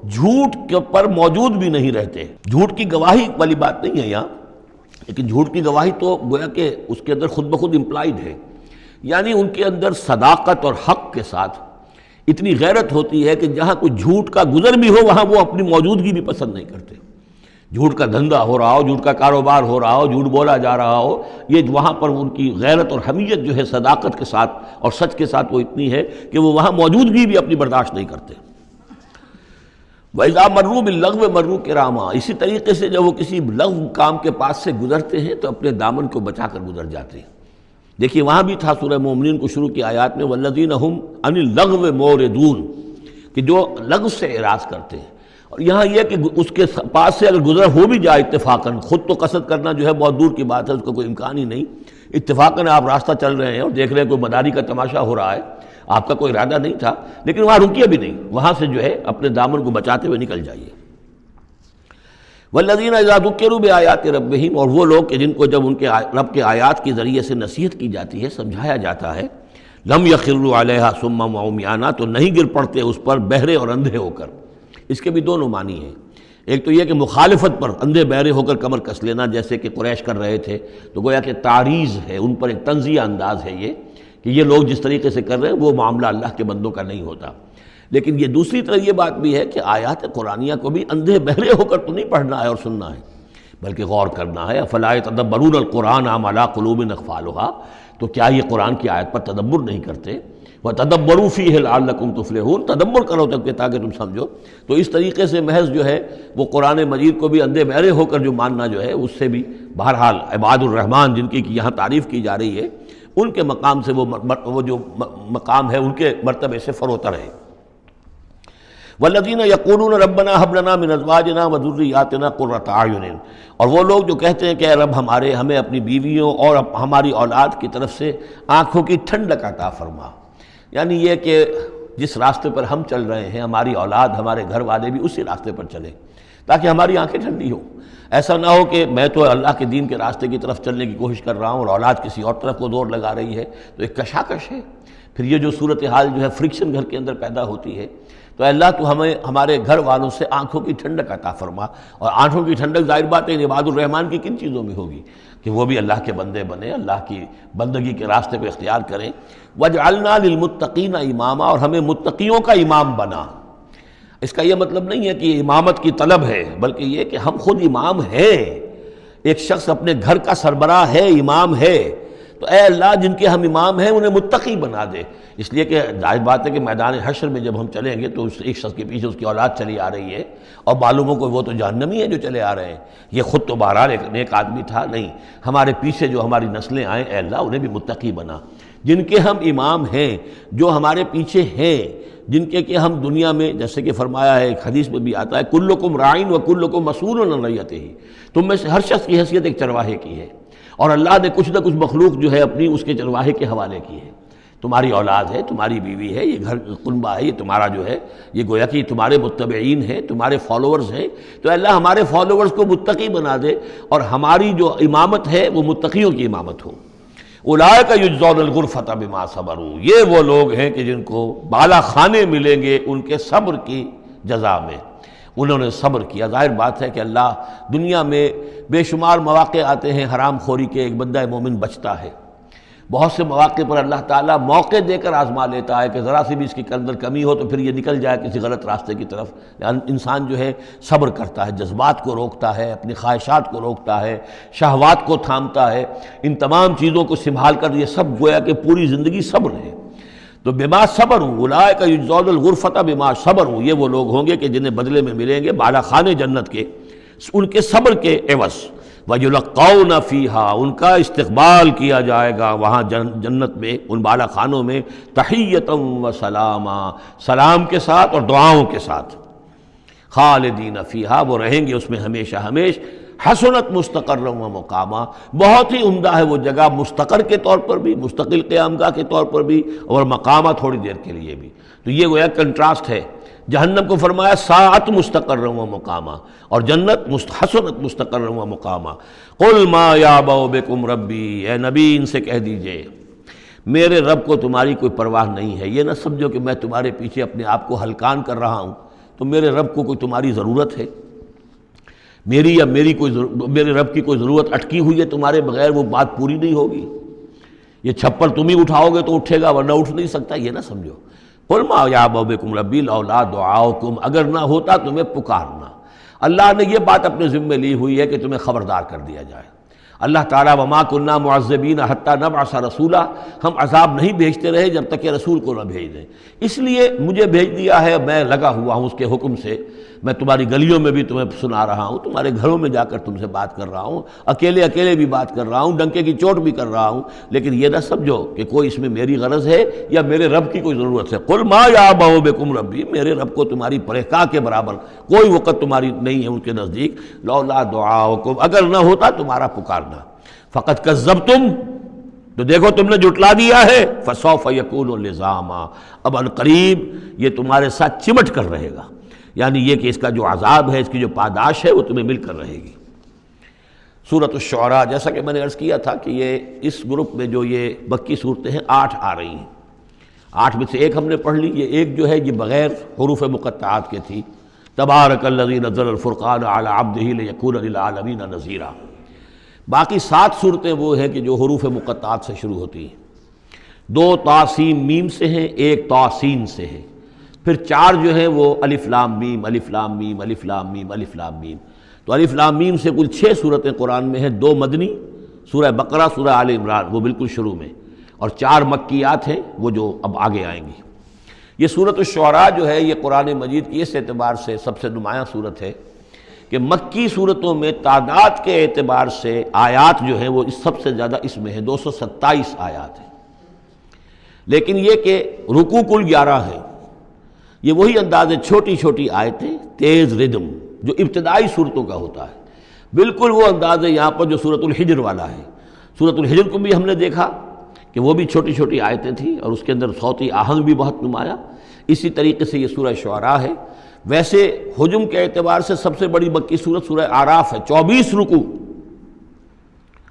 جھوٹ کے پر موجود بھی نہیں رہتے۔ جھوٹ کی گواہی والی بات نہیں ہے یہاں، لیکن جھوٹ کی گواہی تو گویا کہ اس کے اندر خود بخود امپلائڈ ہے، یعنی ان کے اندر صداقت اور حق کے ساتھ اتنی غیرت ہوتی ہے کہ جہاں کوئی جھوٹ کا گزر بھی ہو وہاں وہ اپنی موجودگی بھی پسند نہیں کرتے۔ جھوٹ کا دھندا ہو رہا ہو، جھوٹ کا کاروبار ہو رہا ہو، جھوٹ بولا جا رہا ہو، یہ وہاں پر ان کی غیرت اور حمیت جو ہے صداقت کے ساتھ اور سچ کے ساتھ وہ اتنی ہے کہ وہ وہاں موجودگی بھی اپنی برداشت نہیں کرتے۔ وَإِذَا مَرُّوا بِاللَّغْوِ مَرُّوا كِرَامًا، اسی طریقے سے جب وہ کسی لغو کام کے پاس سے گزرتے ہیں تو اپنے دامن کو بچا کر گزر جاتے ہیں۔ دیکھیے وہاں بھی تھا سورہ مومنین کو شروع کی آیات میں وَالَّذِينَ هُمْ عَنِ اللَّغْوِ مُعْرِضُونَ، کہ جو لغو سے اعراض کرتے ہیں، اور یہاں یہ کہ اس کے پاس سے اگر گزر ہو بھی جائے اتفاقاً، خود تو قصد کرنا جو ہے بہت دور کی بات ہے، اس کا کوئی امکان ہی نہیں، اتفاقاً آپ راستہ چل رہے ہیں اور دیکھ رہے ہیں کوئی مداری کا تماشا ہو رہا ہے، آپ کا کوئی ارادہ نہیں تھا، لیکن وہاں رکیے بھی نہیں، وہاں سے جو ہے اپنے دامن کو بچاتے ہوئے نکل جائیے۔ والذین اذا ذکروا بآیات ربہم، اور وہ لوگ کہ جن کو جب ان کے رب کے آیات کے ذریعے سے نصیحت کی جاتی ہے، سمجھایا جاتا ہے، لم یخروا علیہا صما وعمیانا، تو نہیں گر پڑتے اس پر بہرے اور اندھے ہو کر۔ اس کے بھی دونوں معنی ہیں، ایک تو یہ کہ مخالفت پر اندھے بہرے ہو کر کمر کس لینا جیسے کہ قریش کر رہے تھے، تو گویا کہ تعریض ہے، ان پر ایک تنزیہ انداز ہے یہ کہ یہ لوگ جس طریقے سے کر رہے ہیں وہ معاملہ اللہ کے بندوں کا نہیں ہوتا۔ لیکن یہ دوسری طرح یہ بات بھی ہے کہ آیات قرآنیہ کو بھی اندھے بہرے ہو کر تو نہیں پڑھنا ہے اور سننا ہے، بلکہ غور کرنا ہے۔ افلا یتدبرون القرآن ام علی قلوب اقفالها، تو کیا یہ قرآن کی آیت پر تدبر نہیں کرتے؟ وَتَدَبَّرُوا فِيهِ لَعَلَّكُمْ تُفْلِحُونَ، تدبر کرو تاکہ تم سمجھو۔ تو اس طریقے سے محض جو ہے وہ قرآن مجید کو بھی اندھے بہرے ہو کر جو ماننا جو ہے اس سے بھی بہرحال عباد الرحمن جن کی یہاں تعریف کی جا رہی ہے ان کے مقام سے وہ جو مقام ہے ان کے مرتبے سے فروتر ہے۔ وَالَّذِينَ يَقُولُونَ رَبَّنَا هَبْ لَنَا مِنْ أَزْوَاجِنَا وَذُرِّيَّاتِنَا قُرَّةَ أَعْيُنٍ، اور وہ لوگ جو کہتے ہیں کہ اے رب ہمیں اپنی بیویوں اور ہماری اولاد کی طرف سے آنکھوں کی ٹھنڈک عطا فرما، یعنی یہ کہ جس راستے پر ہم چل رہے ہیں ہماری اولاد ہمارے گھر والے بھی اسی راستے پر چلیں تاکہ ہماری آنکھیں ٹھنڈی ہوں۔ ایسا نہ ہو کہ میں تو اللہ کے دین کے راستے کی طرف چلنے کی کوشش کر رہا ہوں اور اولاد کسی اور طرف کو دور لگا رہی ہے، تو ایک کشاکش ہے۔ پھر یہ جو صورتحال جو ہے فرکشن گھر کے اندر پیدا ہوتی ہے، تو اللہ تو ہمیں ہمارے گھر والوں سے آنکھوں کی ٹھنڈک عطا فرما، اور آنکھوں کی ٹھنڈک ظاہر بات ہے عباد الرحمن کی کن چیزوں میں ہوگی کہ وہ بھی اللہ کے بندے بنے، اللہ کی بندگی کے راستے پہ اختیار کریں۔ وَاجْعَلْنَا لِلْمُتَّقِينَ اماما، اور ہمیں متقیوں کا امام بنا۔ اس کا یہ مطلب نہیں ہے کہ یہ امامت کی طلب ہے، بلکہ یہ کہ ہم خود امام ہیں، ایک شخص اپنے گھر کا سربراہ ہے، امام ہے، تو اے اللہ جن کے ہم امام ہیں انہیں متقی بنا دے، اس لیے کہ ظاہر بات ہے کہ میدان حشر میں جب ہم چلیں گے تو ایک شخص کے پیچھے اس کی اولاد چلی آ رہی ہے اور معلوم ہو کہ وہ تو جہنمی ہیں جو چلے آ رہے ہیں، یہ خود تو بہرحال ایک نیک آدمی تھا، نہیں، ہمارے پیچھے جو ہماری نسلیں آئیں اے اللہ انہیں بھی متقی بنا، جن کے ہم امام ہیں، جو ہمارے پیچھے ہیں، جن کے کہ ہم دنیا میں جیسے کہ فرمایا ہے ایک حدیث میں بھی آتا ہے کلکم راعٍ و کلکم مسئول عن رعیتہ، تم میں سے ہر شخص کی حیثیت ایک چرواہے کی ہے، اور اللہ نے کچھ نہ کچھ مخلوق جو ہے اپنی اس کے چرواہے کے حوالے کی ہے، تمہاری اولاد ہے، تمہاری بیوی ہے، یہ گھر کنبہ ہے، یہ تمہارا جو ہے یہ گویا کہ تمہارے متبعین ہیں، تمہارے فالوورز ہیں، تو اللہ ہمارے فالوورز کو متقی بنا دے اور ہماری جو امامت ہے وہ متقیوں کی امامت ہو۔ اولئک یجزون الغرفۃ بما صبروا، یہ وہ لوگ ہیں کہ جن کو بالا خانے ملیں گے ان کے صبر کی جزا میں، انہوں نے صبر کیا۔ ظاہر بات ہے کہ اللہ دنیا میں بے شمار مواقع آتے ہیں حرام خوری کے، ایک بندہ مومن بچتا ہے، بہت سے مواقع پر اللہ تعالیٰ موقع دے کر آزما لیتا ہے کہ ذرا سی بھی اس کے اندر کمی ہو تو پھر یہ نکل جائے کسی غلط راستے کی طرف، انسان جو ہے صبر کرتا ہے، جذبات کو روکتا ہے، اپنی خواہشات کو روکتا ہے، شہوات کو تھامتا ہے، ان تمام چیزوں کو سنبھال کر یہ سب گویا کہ پوری زندگی صبر ہے۔ تو بما صبروا اولئک یجزون الغرفۃ بما صبروا، یہ وہ لوگ ہوں گے کہ جنہیں بدلے میں ملیں گے بالا خانے جنت کے ان کے صبر کے عوض، وَيُلَقَّوْنَ فِيهَا، ان کا استقبال کیا جائے گا وہاں جنت میں، ان بالا خانوں میں، تحیۃ وسلاما، سلام کے ساتھ اور دعاؤں کے ساتھ، خالدین فیہا، وہ رہیں گے اس میں ہمیشہ ہمیش، حسنت مستقرا و مقاما، بہت ہی عمدہ ہے وہ جگہ، مستقر کے طور پر بھی، مستقل قیام گاہ کے طور پر بھی، اور مقامہ تھوڑی دیر کے لیے بھی۔ تو یہ گویا کنٹراسٹ ہے، جہنم کو فرمایا ساعت مستقرا و مقاما، اور جنت حسنت مستقرا و مقاما۔ قل ما یعبأ بکم ربی، اے نبی ان سے کہہ دیجئے میرے رب کو تمہاری کوئی پرواہ نہیں ہے، یہ نہ سمجھو کہ میں تمہارے پیچھے اپنے آپ کو ہلکان کر رہا ہوں، تو میرے رب کو کوئی تمہاری ضرورت ہے، میری یا میرے رب کی کوئی ضرورت اٹکی ہوئی ہے تمہارے بغیر، وہ بات پوری نہیں ہوگی، یہ چھپر تم ہی اٹھاؤ گے تو اٹھے گا ورنہ اٹھ نہیں سکتا، یہ نہ سمجھو۔ قل ما یعبأ بکم ربی لولا دعاؤکم، اگر نہ ہوتا تمہیں پکارنا، اللہ نے یہ بات اپنے ذمے لی ہوئی ہے کہ تمہیں خبردار کر دیا جائے۔ اللہ تعالیٰ وما کنا معذبین حتی نبعث رسولا، ہم عذاب نہیں بھیجتے رہے جب تک کہ رسول کو نہ بھیج دیں، اس لیے مجھے بھیج دیا ہے، میں لگا ہوا ہوں اس کے حکم سے، میں تمہاری گلیوں میں بھی تمہیں سنا رہا ہوں، تمہارے گھروں میں جا کر تم سے بات کر رہا ہوں، اکیلے بھی بات کر رہا ہوں، ڈنکے کی چوٹ بھی کر رہا ہوں، لیکن یہ نہ سمجھو کہ کوئی اس میں میری غرض ہے یا میرے رب کی کوئی ضرورت ہے۔ قل ما یعبأ بکم ربی، میرے رب کو تمہاری پرہیزگاہ کے برابر کوئی وقت تمہاری نہیں ہے ان کے نزدیک، لولا دعاؤکم، اگر نہ ہوتا تمہارا پکارنا، فقط کذبتم، تو دیکھو تم نے جھٹلا دیا ہے، فسوف یکون لزاما، اب عنقریب یہ تمہارے ساتھ چمٹ کر رہے گا، یعنی یہ کہ اس کا جو عذاب ہے، اس کی جو پاداش ہے وہ تمہیں مل کر رہے گی۔ سورۃ الشعراء، جیسا کہ میں نے عرض کیا تھا کہ یہ اس گروپ میں جو یہ مکی صورتیں ہیں 8 آ رہی ہیں، 8 میں سے ایک ہم نے پڑھ لی، یہ ایک جو ہے یہ بغیر حروف مقطعات کے تھی، تبارک الذی نزل الفرقان علی عبدہ لیکون للعالمین نذیرا۔ باقی 7 صورتیں وہ ہیں کہ جو حروف مقطعات سے شروع ہوتی ہیں، 2 تا سین میم سے ہیں، 1 تا سین سے ہے، پھر 4 جو ہیں وہ الف لام میم الف لام میم الف لام میم الف لام میم، تو الف لام میم سے کل 6 صورتیں قرآن میں ہیں، 2 مدنی، سورہ بقرہ، سورہ آل عمران وہ بالکل شروع میں، اور 4 مکیات ہیں وہ جو اب آگے آئیں گی۔ یہ سورۃ الشعراء جو ہے یہ قرآن مجید کی اس اعتبار سے سب سے نمایاں صورت ہے کہ مکی صورتوں میں تعداد کے اعتبار سے آیات جو ہیں وہ سب سے زیادہ اس میں ہیں، 227 آیات ہیں، لیکن یہ کہ رکوع کل 11 ہے، یہ وہی انداز ہے، چھوٹی چھوٹی آیتیں، تیز ردم جو ابتدائی صورتوں کا ہوتا ہے، بالکل وہ انداز ہے یہاں پر جو سورۃ الحجر والا ہے۔ سورۃ الحجر کو بھی ہم نے دیکھا کہ وہ بھی چھوٹی چھوٹی آیتیں تھیں اور اس کے اندر صوتی آہنگ بھی بہت نمایاں، اسی طریقے سے یہ سورہ شعراء ہے۔ ویسے حجم کے اعتبار سے سب سے بڑی مکی صورت سورہ اعراف ہے، 24 رکوع،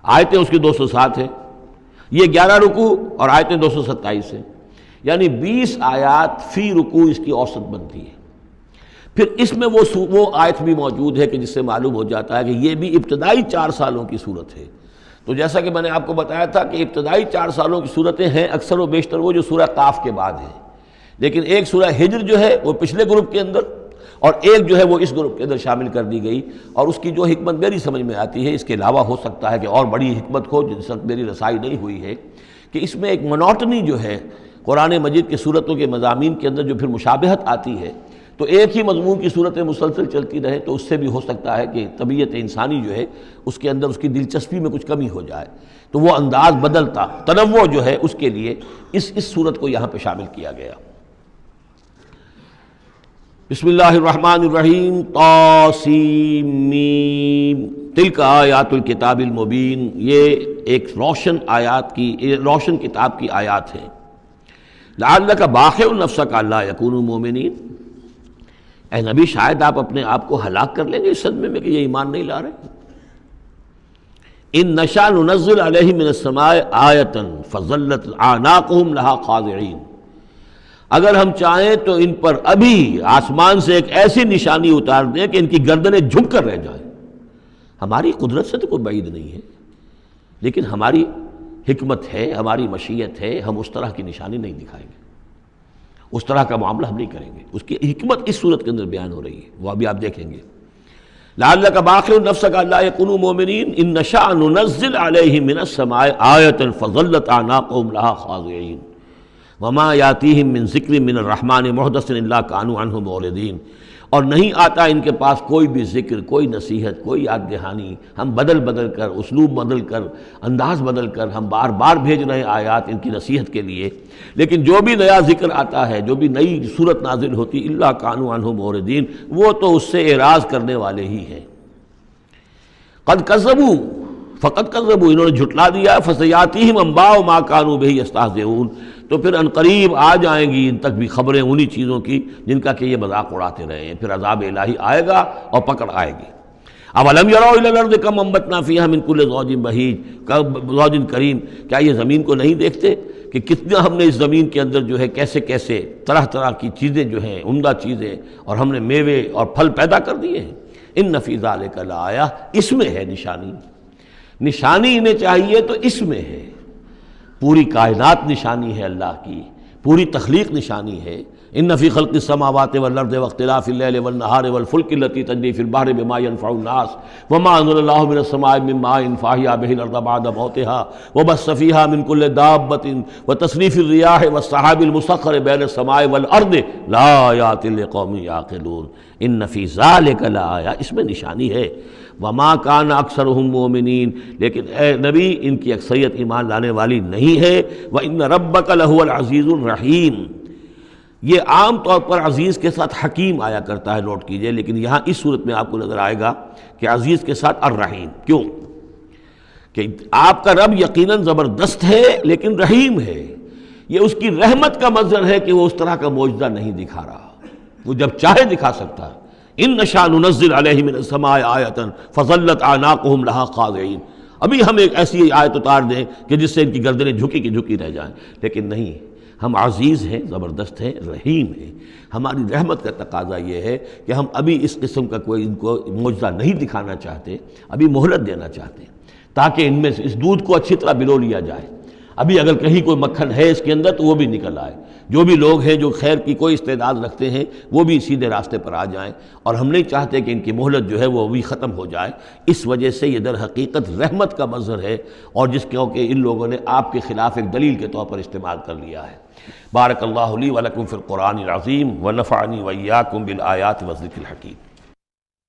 آیتیں اس کی 207 ہیں، یہ 11 رکوع اور آیتیں 227 ہیں، یعنی 20 آیات فی رکوع اس کی اوسط بنتی ہے۔ پھر اس میں وہ آیت بھی موجود ہے کہ جس سے معلوم ہو جاتا ہے کہ یہ بھی ابتدائی 4 سالوں کی صورت ہے۔ تو جیسا کہ میں نے آپ کو بتایا تھا کہ ابتدائی 4 سالوں کی صورتیں ہیں اکثر و بیشتر وہ جو سورہ قاف کے بعد ہیں، لیکن ایک سورہ ہجر جو ہے وہ پچھلے گروپ کے اندر اور ایک جو ہے وہ اس گروپ کے اندر شامل کر دی گئی، اور اس کی جو حکمت میری سمجھ میں آتی ہے، اس کے علاوہ ہو سکتا ہے کہ اور بڑی حکمت ہو جس تک میری رسائی نہیں ہوئی ہے، کہ اس میں ایک منوٹنی جو ہے قرآن مجید کی صورتوں کے مضامین کے اندر جو پھر مشابہت آتی ہے، تو ایک ہی مضمون کی صورت مسلسل چلتی رہے تو اس سے بھی ہو سکتا ہے کہ طبیعت انسانی جو ہے اس کے اندر اس کی دلچسپی میں کچھ کمی ہو جائے، تو وہ انداز بدلتا، تنوع جو ہے اس کے لیے اس صورت کو یہاں پہ شامل کیا گیا۔ بسم اللہ الرحمن الرحیم، طاسیم میم، تلک آیات الکتاب المبین، یہ ایک روشن آیات کی، روشن کتاب کی آیات ہیں۔ لعلک باخع نفسک الا یکونوا مؤمنین، اے نبی شاید آپ اپنے آپ کو ہلاک کر لیں گے اس صدمے میں کہ یہ ایمان نہیں لا رہے۔ ان نشاء ننزل علیہم من السماء آیۃ فظلت اعناقہم لہا خاضعین، اگر ہم چاہیں تو ان پر ابھی آسمان سے ایک ایسی نشانی اتار دیں کہ ان کی گردنیں جھک کر رہ جائیں۔ ہماری قدرت سے تو کوئی بعید نہیں ہے، لیکن ہماری حکمت ہے، ہماری مشیت ہے، ہم اس طرح کی نشانی نہیں دکھائیں گے، اس طرح کا معاملہ ہم نہیں کریں گے۔ اس کی حکمت اس صورت کے اندر بیان ہو رہی ہے، وہ ابھی آپ دیکھیں گے۔ لعلک باخع نفسک الا یکونوا مؤمنین ان نشاء ننزل علیہم من السماء آیۃ فظلت اعناقہم لہا خاضعین وما یاتیہم من ذکر من الرحمن محدث الا کانوا عنہ معرضین، اور نہیں آتا ان کے پاس کوئی بھی ذکر، کوئی نصیحت، کوئی یاد دہانی، ہم بدل بدل کر، اسلوب بدل کر، انداز بدل کر ہم بار بار بھیج رہے ہیں آیات ان کی نصیحت کے لیے، لیکن جو بھی نیا ذکر آتا ہے، جو بھی نئی صورت نازل ہوتی، الا کانوا عنہ معرضین، وہ تو اس سے اعراض کرنے والے ہی ہیں۔ قد کذبوا، فقط کذبوا، انہوں نے جھٹلا دیا، فسیاتیہم انباء ما کانوا بہ یستہزئون، تو پھر عنقریب آ جائیں گی ان تک بھی خبریں انہی چیزوں کی جن کا کہ یہ مذاق اڑاتے رہے ہیں، پھر عذاب الہی آئے گا اور پکڑ آئے گی۔ اولم یروا الی الارض کم انبتنا فیہا من کل زوج بہیج، زوج کریم، کیا یہ زمین کو نہیں دیکھتے کہ کتنا ہم نے اس زمین کے اندر جو ہے کیسے کیسے طرح طرح کی چیزیں جو ہیں، عمدہ چیزیں، اور ہم نے میوے اور پھل پیدا کر دیے ہیں۔ ان فی ذلک لآیہ، اس میں ہے نشانی، نشانی انہیں چاہیے تو اس میں ہے، پوری کائنات نشانی ہے اللہ کی، پوری تخلیق نشانی ہے۔ ان فی خلق السماوات والارض واختلاف اللیل والنہار والفلک التی تجری فی البحر بما ینفع الناس وما انزل اللہ من السماء من ماء فاحیا بہ الارض بعد موتها وبث فیہا من کل دابۃ وتصریف الریاح والسحاب المسخر بین السماء والارض لآیات لقوم یعقلون۔ ان فی ذلک لآیہ، اس میں نشانی ہے۔ وما کان اکثرهم مؤمنین، لیکن اے نبی ان کی اکثریت ایمان لانے والی نہیں ہے۔ وان ربک لہو العزیز الرحیم، یہ عام طور پر عزیز کے ساتھ حکیم آیا کرتا ہے، نوٹ کیجئے، لیکن یہاں اس صورت میں آپ کو نظر آئے گا کہ عزیز کے ساتھ الرحیم۔ کیوں؟ کہ آپ کا رب یقیناً زبردست ہے لیکن رحیم ہے، یہ اس کی رحمت کا مظہر ہے کہ وہ اس طرح کا معجزہ نہیں دکھا رہا، وہ جب چاہے دکھا سکتا ہے۔ ان نشاء ننزل علیہم من السماء آیۃ فظلت اعناقہم لہا خاضعین، ابھی ہم ایک ایسی آیت اتار دیں کہ جس سے ان کی گردنیں جھکی کی جھکی رہ جائیں، لیکن نہیں، ہم عزیز ہیں، زبردست ہیں، رحیم ہیں۔ ہماری رحمت کا تقاضا یہ ہے کہ ہم ابھی اس قسم کا کوئی ان کو معجزہ نہیں دکھانا چاہتے، ابھی مہلت دینا چاہتے ہیں تاکہ ان میں سے اس دودھ کو اچھی طرح بلو لیا جائے، ابھی اگر کہیں کوئی مکھن ہے اس کے اندر تو وہ بھی نکل آئے، جو بھی لوگ ہیں جو خیر کی کوئی استعداد رکھتے ہیں وہ بھی سیدھے راستے پر آ جائیں، اور ہم نہیں چاہتے کہ ان کی مہلت جو ہے وہ بھی ختم ہو جائے۔ اس وجہ سے یہ در حقیقت رحمت کا مظہر ہے، اور جس کہ ان لوگوں نے آپ کے خلاف ایک دلیل کے طور پر استعمال کر لیا ہے۔ بارک اللہ لی ولکم فی القرآن العظیم ونفعنی وإیاکم بالآیات والذکر الحکیم۔